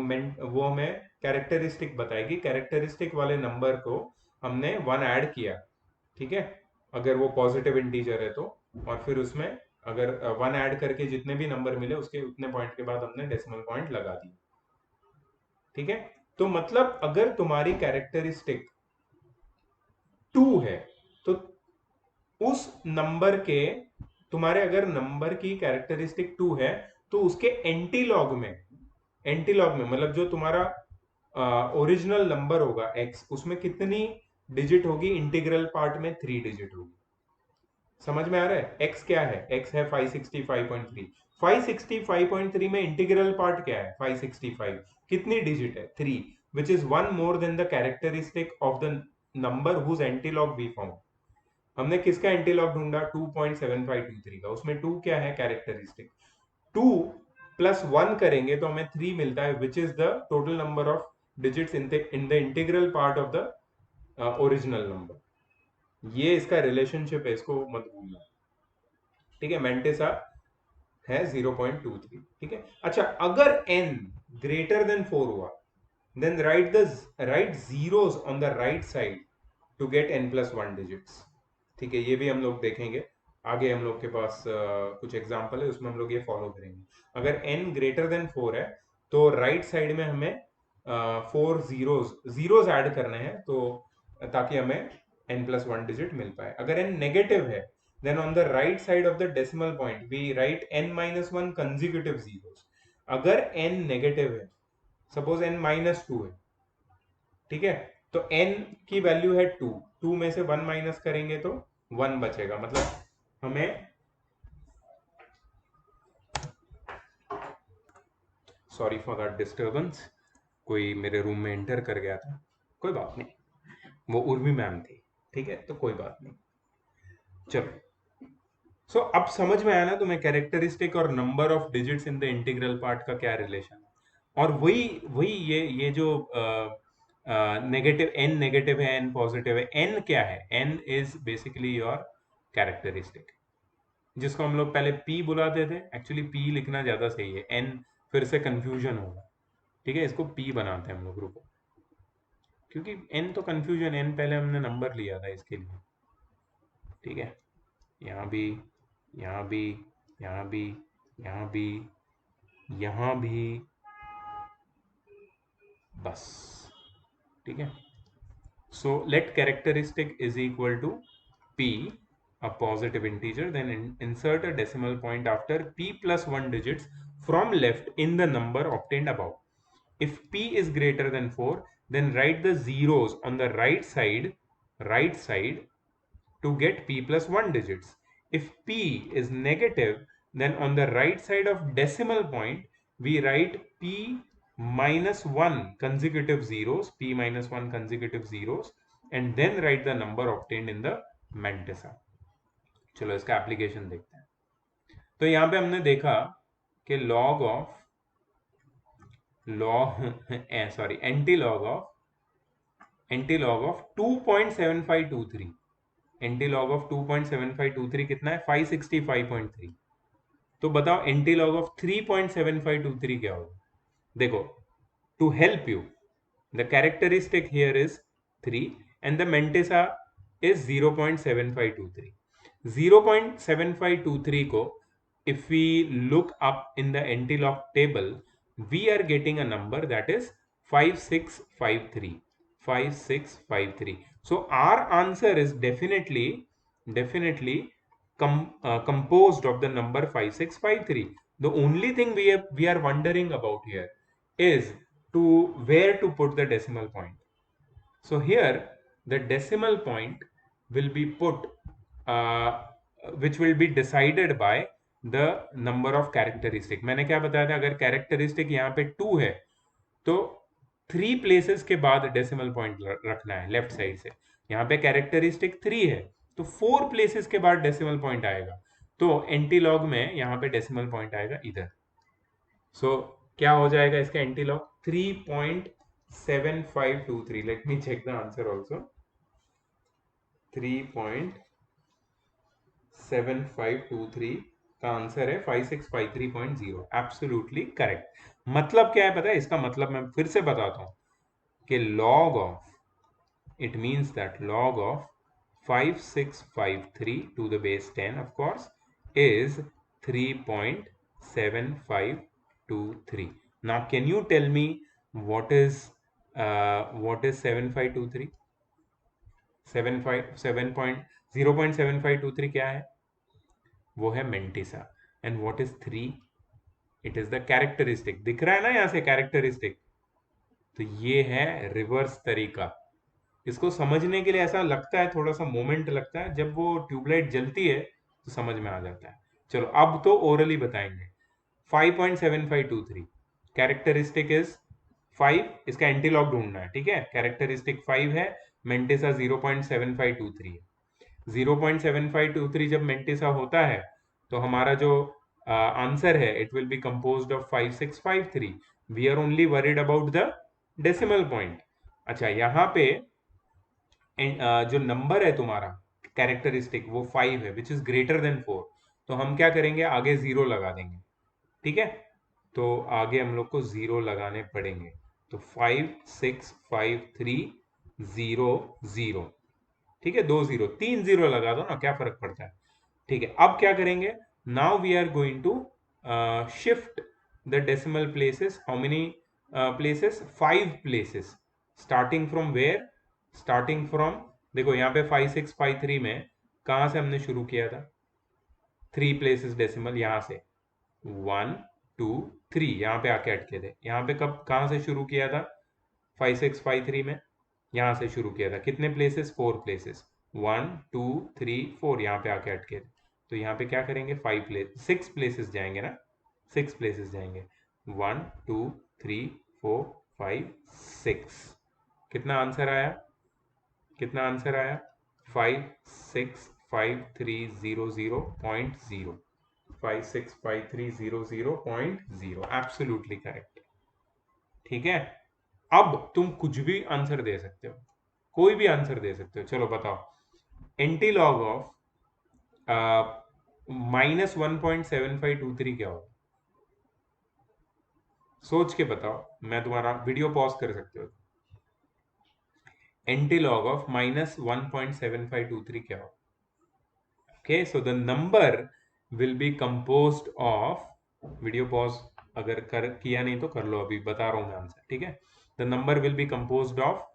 हमें कैरेक्टरिस्टिक बताएगी। कैरेक्टरिस्टिक वाले नंबर को हमने 1 ऐड किया, ठीक है, अगर वो पॉजिटिव इंटीजर है तो, और फिर उसमें अगर 1 ऐड करके जितने भी नंबर मिले उसके उतने पॉइंट के बाद हमने डेसिमल पॉइंट लगा दिया। ठीक है, तो मतलब अगर तुम्हारी कैरेक्टरिस्टिक 2 है तो उस नंबर के तुम्हारे अगर नंबर की कैरेक्टरिस्टिक 2 है तो उसके एंटीलॉग में मतलब जो तुम्हारा ओरिजिनल नंबर होगा x, उसमें कितनी डिजिट होगी? इंटीग्रल पार्ट में 3 डिजिट होगी। समझ में आ रहा है? x क्या है? x है 565.3। 565.3 में इंटीग्रल पार्ट क्या है? 565 कितनी डिजिट है? 3, which is one more than the characteristic of the number whose antilog we found. हमने किसका एंटीलॉग ढूंढा? 2.7523 का। उसमें 2 क्या है? कैरेक्टरिस्टिक। 2 प्लस 1 करेंगे तो हमें 3 मिलता है, विच is the total number of digits in the integral part of the original number. ये इसका रिलेशनशिप है, इसको मत भूलना। ठीक है, मेंटेसा है 0.23। ठीक है, अच्छा अगर n ग्रेटर देन 4 हुआ, then write zeros on the right side to get n+1 digits. ठीक है, ये भी हम लोग देखेंगे आगे। हम लोग के पास कुछ एग्जांपल है, उसमें हम लोग ये फॉलो करेंगे। अगर n ग्रेटर देन 4 है तो राइट साइड में हमें 4 जीरोस ऐड करने हैं, तो ताकि हमें n+1 डिजिट मिल पाए। अगर n नेगेटिव है, then on the right side of the decimal point we write n-1 consecutive zeros। अगर n नेगेटिव है, सपोज n-2 है, ठीक है, तो n की वैल्यू है 2, 2 में से 1 माइनस करेंगे तो 1 बचेगा। मतलब हमें, सॉरी फॉर दैट डिस्टर्बेंस, कोई मेरे रूम में एंटर कर गया था। कोई बात नहीं, वो उर्मी मैम थी। ठीक है, तो कोई बात नहीं, चलो। अब समझ में आया ना तुम्हें कैरेक्टरिस्टिक और number of digits in the integral part का क्या रिलेशन है। और वही वही ये जो नेगेटिव, एन नेगेटिव है, एन पॉजिटिव है। एन क्या है? N is basically your characteristic, जिसको हम लोग पहले पी बुलाते थे। एक्चुअली पी लिखना ज्यादा सही है, एन फिर से कंफ्यूजन होगा। ठीक है, इसको पी बनाते हैं हम लोग, रुको, क्योंकि एन तो कंफ्यूजन, एन पहले हमने नंबर लिया था इसके लिए। ठीक है, यहाँ भी, यहाँ भी, यहाँ भी, यहाँ भी, यहाँ भी, बस। ठीक है, so let characteristic is equal to p, a positive integer, then insert a decimal point after p plus 1 digits from left in the number obtained above. If p is greater than 4, then write the zeros on the right side to get p plus 1 digits. If p is negative, then on the right side of decimal point, we write p minus 1 consecutive zeros, p minus 1 consecutive zeros, and then write the number obtained in the mantissa. चलो इसका application देखते हैं। तो यहाँ पे हमने देखा कि एंटीलॉग ऑफ 2.7523, एंटीलॉग ऑफ 2.7523 कितना है? 565.3। तो बताओ एंटीलॉग ऑफ 3.7523 क्या होगा? देखो, to help you, the characteristic here is 3 and the mantissa is 0.7523। 0.7523 को if we look up in the antilog table, we are getting a number that is 5653, 5653. So our answer is definitely composed of the number 5653. The only thing we are wondering about here is to where to put the decimal point. So here the decimal point will be put, which will be decided by the number of characteristic। मैंने क्या बताया था? अगर characteristic यहाँ पे 2 है तो 3 places के बाद डेसिमल पॉइंट रखना है लेफ्ट साइड से। यहाँ पे कैरेक्टरिस्टिक 3 है तो 4 प्लेसेस के बाद डेसिमल पॉइंट आएगा, तो एंटीलॉग में यहाँ पे डेसिमल पॉइंट आएगा इधर। सो क्या हो जाएगा इसका antilog? 3.7523। Let me check the answer also. 3.7523 का आंसर है 5653.0। Absolutely correct. मतलब क्या है पता है इसका? मतलब मैं फिर से बताता हूं कि log of, it means that log of 5653 to the base 10 of course is 3.7523. Now can you tell me what is 7523? 0.7523 क्या है? वो है mantissa. And what is 3? It is the characteristic. दिख रहा है ना यहाँ से कैरेक्टरिस्टिक? तो ये है रिवर्स तरीका। इसको समझने के लिए ऐसा लगता है, थोड़ा सा मोमेंट लगता है, जब वो ट्यूबलाइट जलती है तो समझ में आ जाता है। चलो अब तो ओरली बताएंगे। 5.7523 कैरेक्टरिस्टिक इज 5, इसका एंटीलॉग ढूंढना है, ठीक है। कैरेक्टरिस्टिक 5 है, मेंटिसा 0.7523 है। 0.7523 जब मेंटिसा होता है तो हमारा जो आंसर है it will be composed of 5653। We are only worried about the decimal point. अच्छा, यहाँ पे जो नंबर है तुम्हारा कैरेक्टरिस्टिक वो 5 है विच इज ग्रेटर देन 4। तो हम क्या करेंगे, आगे जीरो लगा देंगे, ठीक है। तो आगे हम लोग को जीरो लगाने पड़ेंगे। तो 5653 0 0, ठीक है। 2 जीरो, 3 जीरो लगा दो ना, क्या फर्क पड़ता है। ठीक है, अब क्या करेंगे, now we are going to shift the decimal places. How many places? 5 places. Starting from where? Starting from, देखो यहाँ पे 5653 में कहाँ से हमने शुरू किया था? 3 प्लेसेस डेसिमल, यहाँ से 1 2 3 यहाँ पे आके अटके थे। यहाँ पे कब, कहाँ से शुरू किया था? 5653 में यहाँ से शुरू किया था। कितने प्लेसेस? 4 प्लेसेस। 1 2 3 4 यहाँ पे आके अटके थे। तो यहाँ पे क्या करेंगे, 6 प्लेसेस जाएंगे ना, 6 प्लेसेस जाएंगे। 1 2 3 4 5 6। कितना आंसर आया? कितना आंसर आया? 5653000.0। 5653000.0, एब्सोल्युटली करेक्ट। ठीक है, अब तुम कुछ भी आंसर दे सकते हो, कोई भी आंसर दे सकते हो। चलो बताओ, एंटी लॉग ऑफ -1.7523 क्या होगा? सोच के बताओ, मैं तुम्हारा वीडियो पॉज कर सकते हो। एंटी लॉग ऑफ -1.7523 क्या होगा? Okay, so the number will be composed of, video pause अगर कर किया नहीं तो कर लो, अभी बता रहा हूं मैं आंसर, ठीक है। The number will be composed of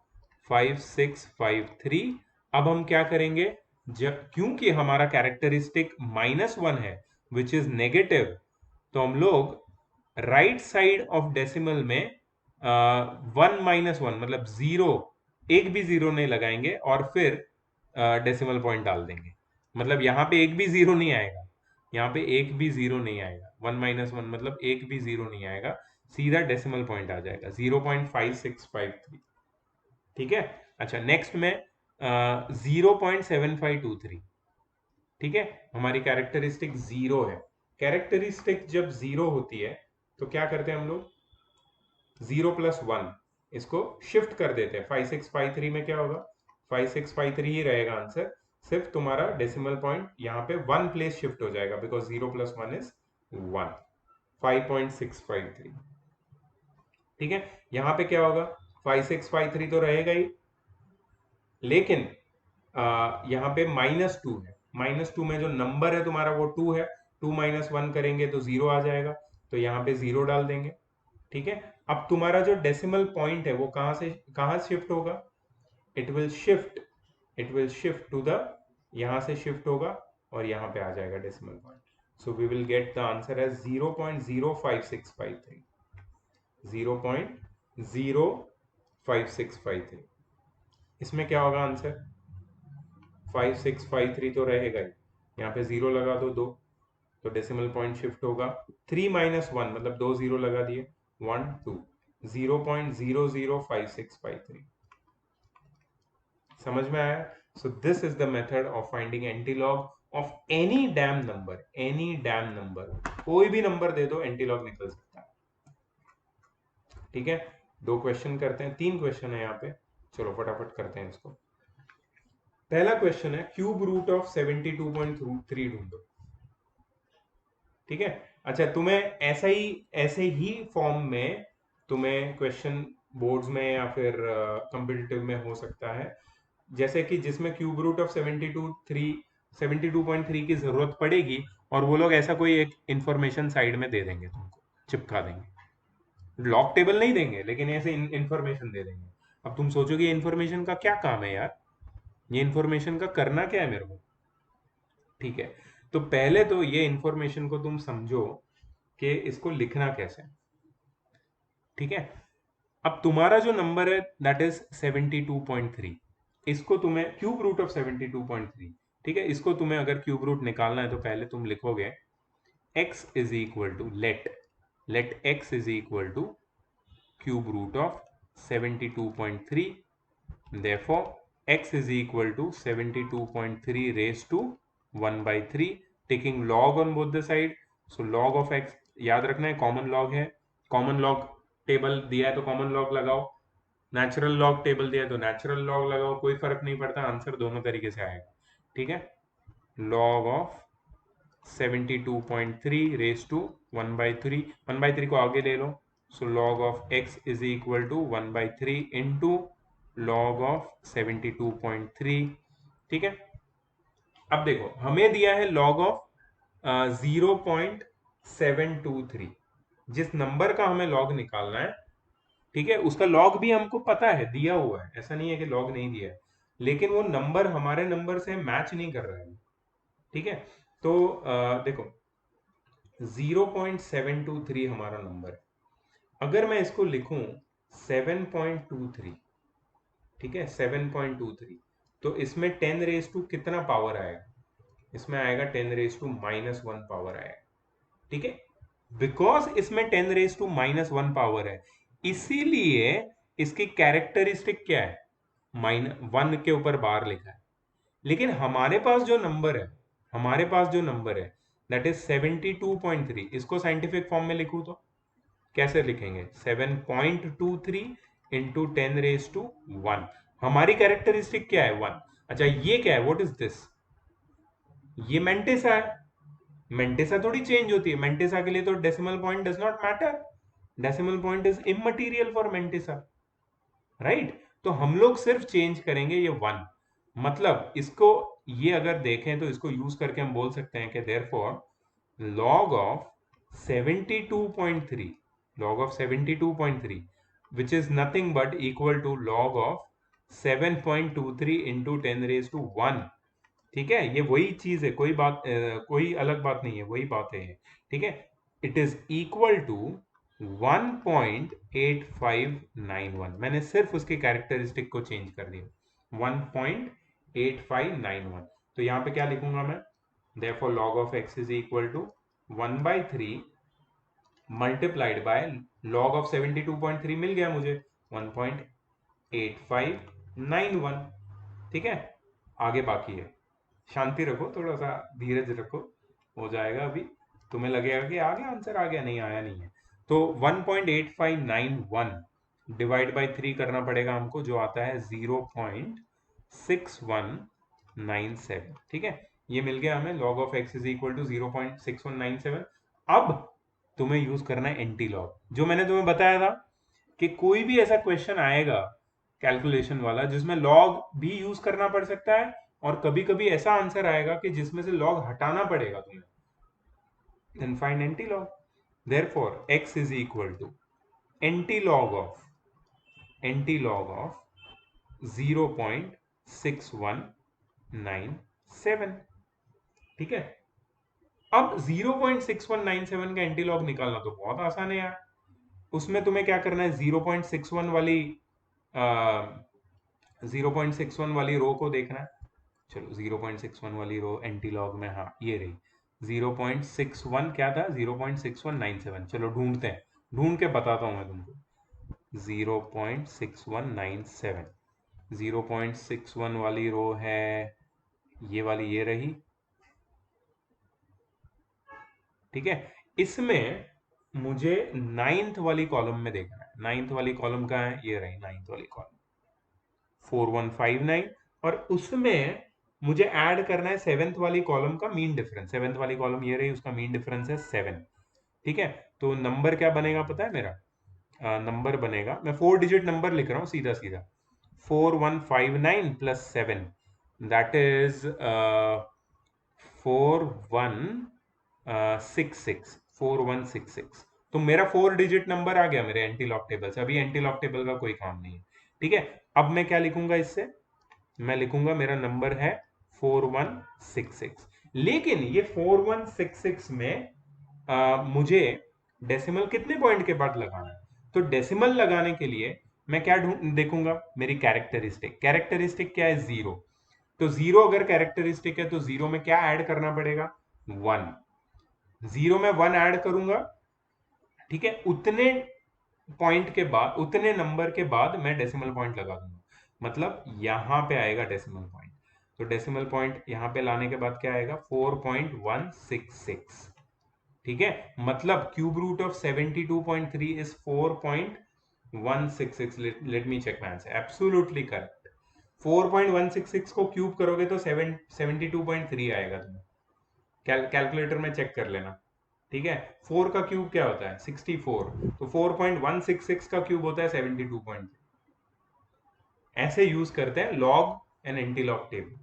5653। अब हम क्या करेंगे, जब क्योंकि हमारा कैरेक्टरिस्टिक -1 है विच इज नेगेटिव, तो हम लोग राइट साइड ऑफ डेसिमल में 1 - 1 मतलब जीरो, एक भी जीरो नहीं लगाएंगे और फिर डेसिमल पॉइंट डाल देंगे। मतलब यहाँ पे एक भी जीरो नहीं आएगा, यहाँ पे एक भी जीरो नहीं आएगा। 1 - 1 मतलब एक भी जीरो नहीं आएगा, सीधा डेसिमल पॉइंट आ जाएगा 0.5653। ठीक है। अच्छा, नेक्स्ट में 0.7523, ठीक है। हमारी कैरेक्टरिस्टिक जीरो है। कैरेक्टरिस्टिक जब जीरो होती है तो क्या करते हैं हम लोग, 0 + 1 इसको शिफ्ट कर देते हैं। 5653 में क्या होगा, 5653 ही रहेगा आंसर, सिर्फ तुम्हारा डेसिमल पॉइंट यहाँ पे 1 प्लेस शिफ्ट हो जाएगा, बिकॉज 0 + 1 इज 1। 5.653, ठीक है। यहाँ पे क्या होगा, 5653 तो रहेगा ही, लेकिन यहाँ पे -2 है। -2 में जो नंबर है तुम्हारा वो 2 है। 2 - 1 करेंगे तो 0 आ जाएगा, तो यहाँ पे 0 डाल देंगे, ठीक है। अब तुम्हारा जो डेसिमल पॉइंट है वो कहाँ शिफ्ट होगा, it will shift, to the, यहाँ से शिफ्ट होगा और यहाँ पे आ जाएगा decimal point. So we will get the answer as 0.05653। 0.05653। इसमें क्या होगा आंसर, 5653 तो रहेगा ही, यहाँ पे जीरो लगा दो, दो, तो डेसिमल पॉइंट शिफ्ट होगा। 3 - 1 मतलब 2 जीरो लगा दिए, 1 2, 0.005653। समझ में आया? So this is the method of finding antilog of any damn number. Any damn number, कोई भी नंबर दे दो एंटीलॉग निकल सकता है, ठीक है। 2 क्वेश्चन करते हैं, 3 क्वेश्चन है यहाँ पे, चलो फटाफट करते हैं इसको। पहला क्वेश्चन है, क्यूब रूट ऑफ 72.3 ढूंढो, ठीक है। अच्छा, तुम्हें ऐसे ही फॉर्म में तुम्हें क्वेश्चन बोर्ड्स में या फिर कम्पिटिटिव में हो सकता है, जैसे कि जिसमें क्यूब रूट ऑफ 72.3 की जरूरत पड़ेगी और वो लोग ऐसा कोई एक इंफॉर्मेशन साइड में दे देंगे, तुमको चिपका देंगे। लॉग टेबल नहीं देंगे, लेकिन ऐसे इंफॉर्मेशन दे देंगे। अब तुम सोचोगे ये इंफॉर्मेशन का क्या काम है यार, ये इंफॉर्मेशन का करना क्या है मेरे को, ठीक है। तो पहले तो ये इंफॉर्मेशन को तुम समझो कि इसको लिखना कैसे, ठीक है। अब तुम्हारा जो नंबर है दैट इज 72.3, इसको तुम्हें क्यूब रूट ऑफ 72.3, ठीक है, इसको तुम्हें अगर क्यूब रूट निकालना है तो पहले तुम लिखोगे x is equal to let x is equal to cube root of 72.3, therefore x is equal to 72.3 raised to 1 by 3, taking log on both the side, so log of x याद रखना है common log है, common log table दिया है तो common log लगाओ, natural log table दिया है तो नेचुरल लॉग लगाओ, कोई फर्क नहीं पड़ता, आंसर दोनों तरीके से आएगा, ठीक है। log of 72.3 raise to 1 by 3, 1 by 3 को आगे ले लो, so log of x is equal to 1 by 3 into log of 72.3, ठीक है। अब देखो हमें दिया है log ऑफ 0.723, जिस नंबर का हमें log निकालना है, ठीक है, उसका log भी हमको पता है, दिया हुआ है, ऐसा नहीं है कि log नहीं दिया है, लेकिन वो नंबर हमारे नंबर से मैच नहीं कर रहा है, ठीक है। तो देखो 0.723 हमारा नंबर है, अगर मैं इसको लिखूं 7.23, ठीक है, 7.23, तो इसमें 10 रेज टू कितना पावर आएगा, इसमें आएगा 10 रेज टू -1 पावर आएगा, ठीक है। बिकॉज इसमें 10 रेज टू -1 पावर है, इसीलिए इसकी कैरेक्टरिस्टिक क्या है, -1 के ऊपर बार लिखा है, लेकिन हमारे पास जो नंबर है, हमारे पास जो नंबर है दैट इज 72.3, इसको साइंटिफिक फॉर्म में लिखूं तो कैसे लिखेंगे, 7.23 इंटू 10 रेज टू 1, हमारी कैरेक्टरिस्टिक क्या है 1, अच्छा ये क्या है, व्हाट इज दिस, ये मेंटेसा है, मेंटेसा थोड़ी चेंज होती है, मेंटेसा के लिए तो decimal point does not matter, decimal point is immaterial for mantissa, right. तो हम लोग सिर्फ चेंज करेंगे ये 1, मतलब इसको ये अगर देखें तो इसको यूज करके हम बोल सकते हैं कि therefore log of 72.3, log of 72.3 which is nothing but equal to log of 7.23 into 10 raised to 1, ठीक है, ये वही चीज है, कोई बात कोई अलग बात नहीं है, वही बात है ये, ठीक है। इट इज इक्वल टू 1.8591, मैंने सिर्फ उसके कैरेक्टरिस्टिक को चेंज कर दिया, 1.8591, तो यहाँ पे क्या लिखूंगा मैं, therefore log of x is equal to 1 by 3 multiplied by log of 72.3 मिल गया मुझे 1.8591, ठीक है। आगे बाकी है, शांति रखो, थोड़ा सा धीरज रखो, हो जाएगा अभी, तुम्हें लगेगा कि आ गया आंसर, आ गया, नहीं आया नहीं है, तो 1.8591 डिवाइड बाय 3 करना पड़ेगा हमको, जो आता है 0.6197, ठीक है, ये मिल गया हमें, log of x is equal to 0.6197। अब तुम्हें यूज करना है एंटी लॉग, जो मैंने तुम्हें बताया था कि कोई भी ऐसा क्वेश्चन आएगा कैलकुलेशन वाला जिसमें लॉग भी यूज करना पड़ सकता है, और कभी कभी ऐसा आंसर आएगा कि जिसमें से लॉग हटाना पड़ेगा तुम्हें, then find anti-log, therefore x is equal to anti-log of 0.6197, ठीक है। अब 0.6197 का एंटी-लॉग निकालना तो बहुत आसान है यार, उसमें तुम्हें क्या करना है, 0.61 वाली 0.61 वाली रो को देखना है, चलो 0.61 वाली रो एंटी लॉग में, हाँ ये रही 0.61, क्या था 0.6197, चलो ढूंढते हैं, ढूंढ के बताता हूं मैं तुमको, 0.6197, 0.61 वाली रो है ये वाली, ये रही, ठीक है। इसमें मुझे 9th वाली कॉलम में देखना है, 9th वाली कॉलम कहाँ है, ये रही 9th वाली कॉलम 4159, और उसमें मुझे ऐड करना है 7th वाली कॉलम का मीन डिफरेंस, 7th वाली कॉलम ये रही, उसका मीन डिफरेंस है 7, ठीक है। तो नंबर क्या बनेगा पता है मेरा, नंबर बनेगा, मैं 4 डिजिट नंबर लिख रहा हूँ सीधा सीधा, 4159 प्लस 7 दैट इज 4166, तो मेरा 4 डिजिट नंबर आ गया मेरे एंटी लॉक टेबल से, अभी एंटी लॉक टेबल का कोई काम नहीं है, ठीक है। अब मैं क्या लिखूंगा इससे, मैं लिखूंगा मेरा नंबर है 4166, लेकिन ये 4166 में मुझे डेसिमल कितने पॉइंट के बाद लगाना है? तो डेसिमल लगाने के लिए मैं क्या देखूंगा, मेरी कैरेक्टरिस्टिक। कैरेक्टरिस्टिक क्या है? जीरो। तो जीरो अगर कैरेक्टरिस्टिक है तो जीरो में क्या ऐड करना पड़ेगा? वन। जीरो में वन ऐड करूंगा, ठीक है, उतने पॉइंट के बाद, उतने नंबर के बाद मैं डेसिमल पॉइंट लगा दूंगा, मतलब यहां पे आएगा डेसिमल पॉइंट। तो डेसिमल पॉइंट यहां पे लाने के बाद क्या आएगा? 4.166। ठीक है, मतलब cube root of 72.3 is 4.166। Let me check my answer. Absolutely correct. 4.166 को क्यूब करोगे तो 72.3 आएगा तुम्हें। कैलकुलेटर में चेक कर लेना। ठीक है, 4 का क्यूब क्या होता है? 64। तो 4.166 का क्यूब होता है 72.3। ऐसे यूज करते हैं log and anti log table.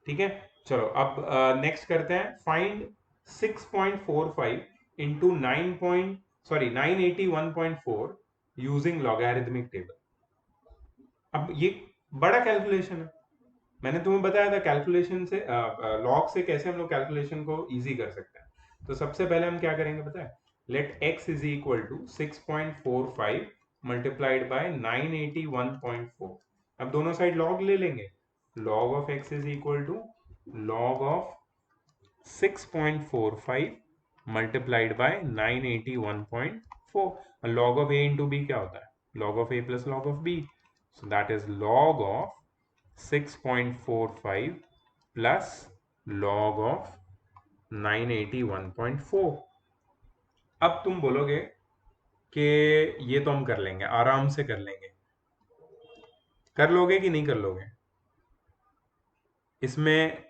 ठीक है, चलो अब नेक्स्ट करते हैं। Find 6.45 into 981.4 using logarithmic table. अब ये बड़ा कैलकुलेशन है। मैंने तुम्हें बताया था कैलकुलेशन से, लॉग से कैसे हम लोग कैलकुलेशन को इजी कर सकते हैं। तो सबसे पहले हम क्या करेंगे पता है? Let x is equal to 6.45 multiplied by 981.4। अब दोनों साइड लॉग ले लेंगे। Log of x is equal to log of 6.45 multiplied by 981.4। Log of a into b क्या होता है? Log of a plus log of b। So that is log of 6.45 plus log of 981.4। अब तुम बोलोगे कि ये तो हम कर लेंगे, आराम से कर लेंगे। कर लोगे कि नहीं कर लोगे? इसमें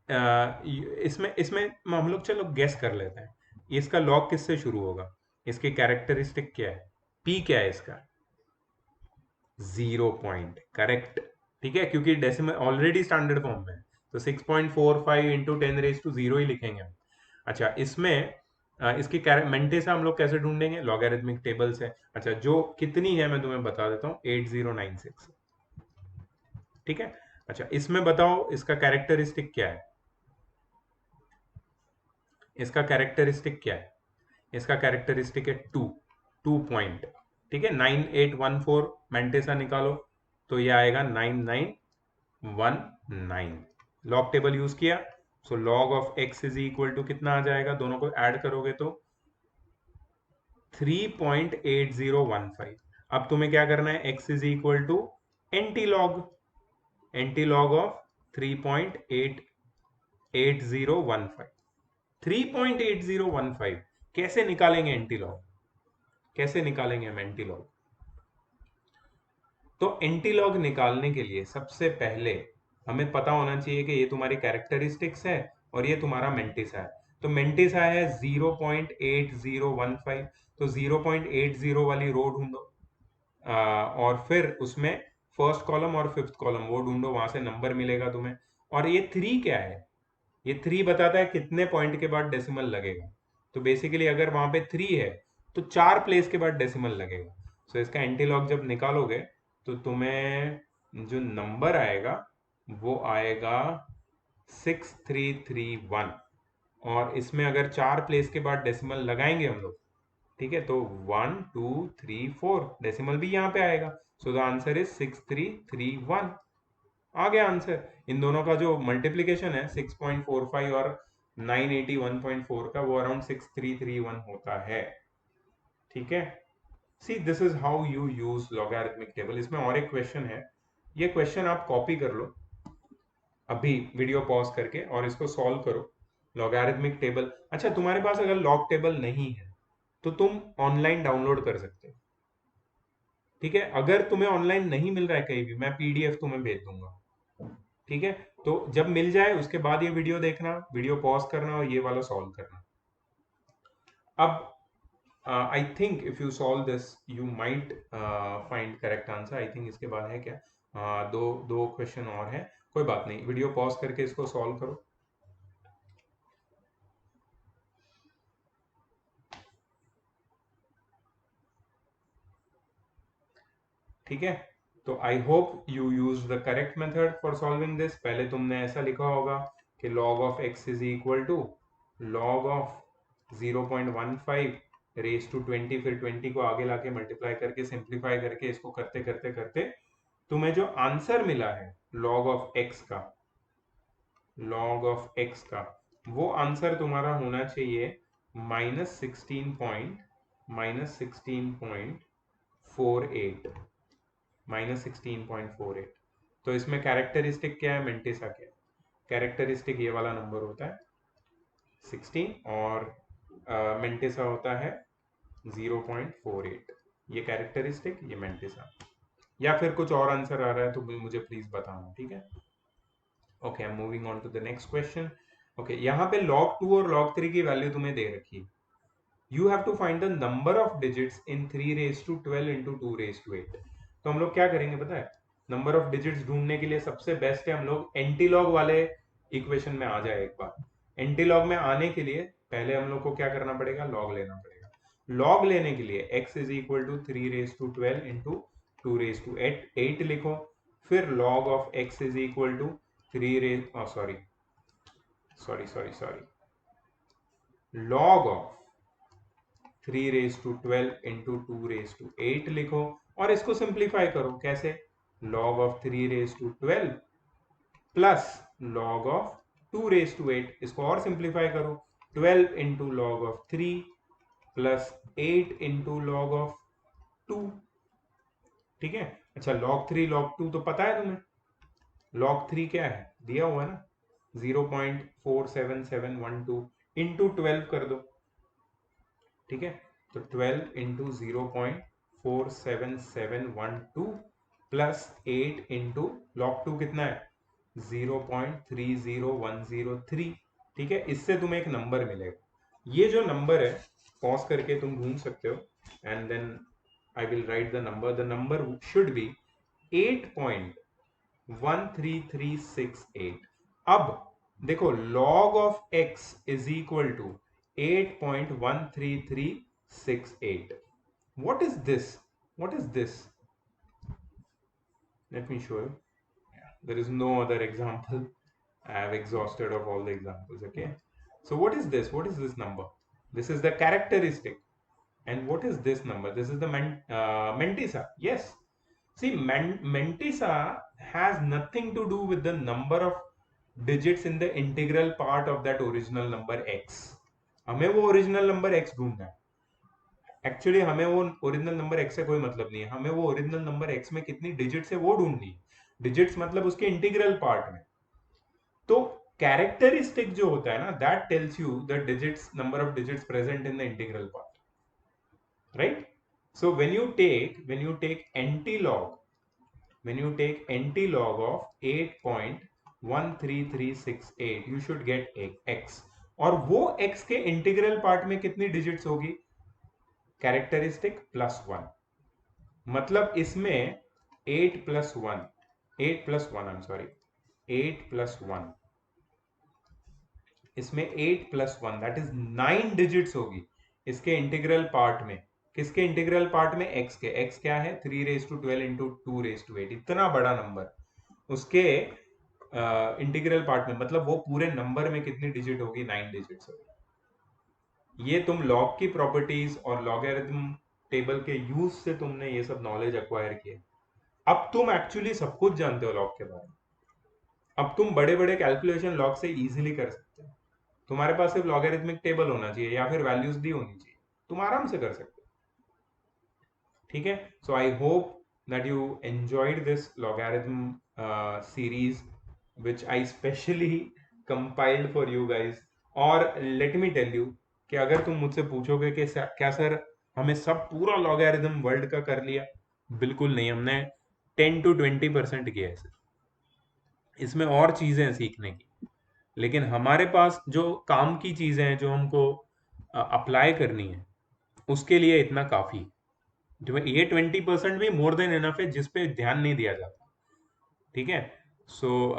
इसमें इसमें हम लोग चलो गेस कर लेते हैं। इसका लॉग किससे शुरू होगा? इसकी कैरेक्टरिस्टिक क्या है? पी क्या है इसका? 0 पॉइंट। करेक्ट। ठीक है, क्योंकि डेसिमल ऑलरेडी स्टैंडर्ड फॉर्म में है, तो 6.45 इंटू 10 raised to 0 ही लिखेंगे हम। अच्छा, इसमें इसकी मेंटेसा हम लोग कैसे ढूंढेंगे? लॉगरिथमिक टेबल से। अच्छा, जो कितनी है मैं तुम्हें बता देता हूँ, 8096। ठीक है, अच्छा इसमें बताओ इसका कैरेक्टरिस्टिक क्या है? इसका कैरेक्टरिस्टिक क्या है? इसका कैरेक्टरिस्टिक है 2। 2 पॉइंट। ठीक है, 9814 मेंटेसा निकालो तो ये आएगा 9919। लॉग टेबल यूज किया, so log of x is equal to कितना आ जाएगा? दोनों को ऐड करोगे तो 3.8015। अब तुम्हें क्या करना है? x is equal to antilog. Antilog of 3.8015। 3.8015 कैसे निकालेंगे एंटी लॉग? कैसे निकालेंगे हम एंटी लॉग? तो एंटी लॉग निकालने के लिए सबसे पहले हमें पता होना चाहिए कि ये तुम्हारी कैरेक्टरिस्टिक्स है और ये तुम्हारा मेंटिसा है। तो मेंटिसा है 0.8015, तो 0.80 वाली रो ढूंढो। और फिर उसमें फर्स्ट कॉलम और फिफ्थ कॉलम वो ढूंढो, वहां से नंबर मिलेगा तुम्हें। और ये थ्री क्या है? ये थ्री बताता है कितने पॉइंट के बाद डेसिमल लगेगा। तो बेसिकली अगर वहां पे थ्री है तो 4 प्लेस के बाद डेसिमल लगेगा। सो इसका एंटीलॉग जब निकालोगे तो तुम्हें जो नंबर आएगा वो आएगा 6331। और इसमें अगर 4 प्लेस के बाद डेसिमल लगाएंगे हम लोग, ठीक है, तो 1 2 3 4 डेसिमल भी यहाँ पे आएगा। So the answer is 6331। आ गया आंसर। इन दोनों का जो मल्टीप्लीकेशन है 6.45 और 981.4 का, वो अराउंड 6331 होता है। ठीक है, see this is how you use logarithmic table. इसमें और एक क्वेश्चन है, ये क्वेश्चन आप कॉपी कर लो अभी वीडियो पॉज करके और इसको सॉल्व करो। लॉगरिथमिक टेबल, अच्छा तुम्हारे पास अगर लॉग टेबल नहीं है तो तुम ऑनलाइन डाउनलोड कर सकते हो। ठीक है, अगर तुम्हें ऑनलाइन नहीं मिल रहा है कहीं भी, मैं पीडीएफ तुम्हें भेज दूंगा। ठीक है, तो जब मिल जाए उसके बाद ये वीडियो देखना, वीडियो पॉज करना और ये वाला सॉल्व करना। अब I think if you solve this you might find correct answer. I think इसके बाद है क्या? दो दो क्वेश्चन और है, कोई बात नहीं, वीडियो पॉज करके इसको सॉल्व करो। ठीक है, तो I hope you use the correct method for solving this. पहले तुमने ऐसा लिखा होगा कि log of x is equal to log of 0.15 raise to 20, फिर 20 को आगे लाके मल्टीप्लाई करके सिंप्लीफाई करके इसको करते करते करते तुम्हें जो आंसर मिला है log ऑफ x का वो आंसर तुम्हारा होना चाहिए -16.48 -16.48। तो इसमें कैरेक्टरिस्टिक क्या है, मेंटिसा क्या है? कैरेक्टरिस्टिक ये वाला नंबर होता है 16 और मेंटिसा होता है 0.48। ये कैरेक्टरिस्टिक, ये मेंटिसा। या फिर कुछ और आंसर आ रहा है तो मुझे प्लीज बताना, ठीक है? Okay, I am moving on to the next question. Okay, यहाँ पे log 2 और log 3 की वैल्यू तुम्हें दे रखी है। You have to find the number of digits in 3 raise to 12 into 2 raise to 8। तो हम लोग क्या करेंगे पता है? नंबर ऑफ डिजिट्स ढूंढने के लिए सबसे बेस्ट है हम लोग एंटी लॉग वाले इक्वेशन में आ जाए एक बार। एंटी लॉग में आने के लिए पहले हम लोग को क्या करना पड़ेगा, लॉग लेना पड़ेगा। लॉग लेने के लिए x is equal to 3 raise to 12 into 2 raise to 8 लिखो। फिर log of x is equal to 3 raise sorry sorry sorry sorry log of 3 raise to 12 into 2 raise to 8 लिखो और इसको सिंप्लीफाई करो। कैसे? log of 3 raise to 12 plus log of 2 raise to 8, इसको और simplify करो। 12 into log of 3 plus 8 into log of 2। ठीक है? अच्छा, log 3 log 2 तो पता है तुम्हें। log 3 क्या है, दिया हुआ है ना, 0.47712 इंटू 12 कर दो। ठीक है, तो 12 इंटू 0.47712 प्लस 8 इंटू log 2 कितना है, 0.30103। ठीक है, इससे तुम्हें एक नंबर मिलेगा। ये जो नंबर है पॉज करके तुम ढूंढ सकते हो and then I will write the number. The number should be 8.13368। अब देखो log of x is equal to 8.13368। what is this what is this? Let me show you. There is no other example. I have exhausted of all the examples. Okay, so what is this? What is this number? This is the characteristic. And what is this number? This is the Mentisa. Yes. See, Mentisa has nothing to do with the number of digits in the integral part of that original number x. हमें वो original number x ढूंढना है। Actually हमें वो original number x से कोई मतलब नहीं है, हमें वो ओरिजिनल नंबर x में कितनी डिजिट्स है वो ढूंढनी है। डिजिट्स मतलब उसके इंटीग्रल पार्ट में। तो कैरेक्टरिस्टिक जो होता है ना, that tells you the digits, number of digits present in the integral part, right? So when you take anti-log of 8.13368, you should get x। और वो x के इंटीग्रल पार्ट में कितनी डिजिट्स होगी, कैरेक्टरिस्टिक प्लस 1। मतलब इसमें 8 plus 1 8 plus 1 I am sorry 8 plus 1, इसमें 8 plus 1 that is 9 digits होगी इसके इंटीग्रल पार्ट में। किसके इंटीग्रल पार्ट में, x के। x क्या है, 3 raise to 12 into 2 raise to 8। इतना बड़ा नंबर उसके इंटीग्रल पार्ट में, मतलब वो पूरे नंबर में कितनी डिजिट होगी, 9 डिजिट्स होगी। ये तुम लॉग की प्रॉपर्टीज और लॉगरिथम टेबल के यूज से तुमने ये सब नॉलेज एक्वायर किया। अब तुम एक्चुअली सब कुछ जानते हो लॉग के बारे में। अब तुम बड़े बड़े कैलकुलेशन लॉग से इजीली कर सकते हो। तुम्हारे पास सिर्फ लॉगरिथमिक टेबल होना चाहिए या फिर वैल्यूज दी होनी चाहिए, तुम आराम से कर सकते हो। ठीक है, so I hope that you enjoyed this logarithm series which I specially compiled for you guys। और let me tell you कि अगर तुम मुझसे पूछोगे कि क्या सर हमें सब पूरा लॉगरिथम वर्ल्ड का कर लिया, बिल्कुल नहीं, हमने 10 to 20% किया है सर। इसमें और चीजें हैं सीखने की, लेकिन हमारे पास जो काम की चीजें हैं जो हमको अप्लाई करनी है, उसके लिए इतना काफी। जो ये 20% भी मोर देन इनफ है, जिस पे ध्यान नहीं दिया जाता। ठीक है, सो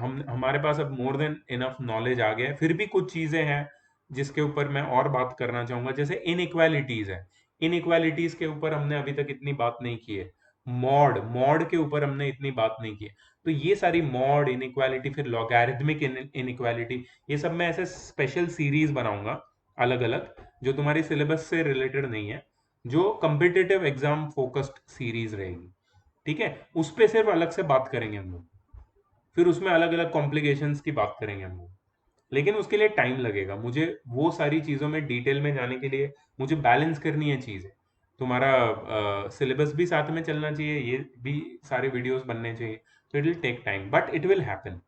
हम हमारे पास अब मोर देन इनफ नॉलेज आ गया है। फिर भी कुछ चीजें हैं जिसके ऊपर मैं और बात करना चाहूंगा, जैसे इनइक्वालिटीज है। इनइक्वालिटीज के ऊपर हमने अभी तक इतनी बात नहीं की है, मॉड मॉड के ऊपर हमने इतनी बात नहीं की है। तो ये सारी मॉड इनइक्वालिटी, फिर लॉगैरिथमिक इनइक्वालिटी, ये सब मैं ऐसे स्पेशल सीरीज बनाऊंगा अलग अलग, जो तुम्हारी सिलेबस से रिलेटेड नहीं है, जो कम्पिटिटिव एग्जाम फोकस्ड सीरीज रहेगी। ठीक है, उस पे सिर्फ अलग से बात करेंगे हम लोग, फिर उसमें अलग अलग कॉम्प्लिकेशंस की बात करेंगे हम लोग। लेकिन उसके लिए टाइम लगेगा मुझे, वो सारी चीज़ों में डिटेल में जाने के लिए मुझे बैलेंस करनी है चीज़ें। तुम्हारा सिलेबस भी साथ में चलना चाहिए, ये भी सारे वीडियोस बनने चाहिए। तो it will take time but it will happen.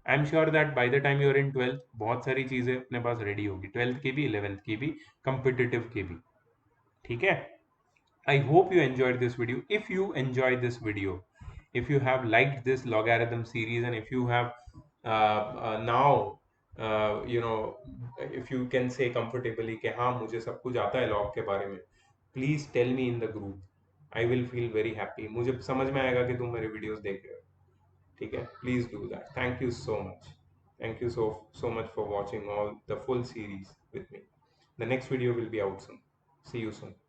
I am sure that by the time you are in 12th बहुत सारी चीज़ें अपने पास रेडी होगी, 12th की भी, 11th की भी, कंपिटिटिव की भी। ठीक है, I hope you enjoyed this video. If you enjoyed this video, if you have liked this logarithm series, and if you have now, you know, if you can say comfortably कि हाँ मुझे सब कुछ आता है log के बारे में, please tell me in the group. I will feel very happy. मुझे समझ में आएगा कि तुम मेरे videos देख रहे हो। ठीक है, please do that. Thank you so much. Thank you so much for watching all the full series with me. The next video will be out soon. See you soon.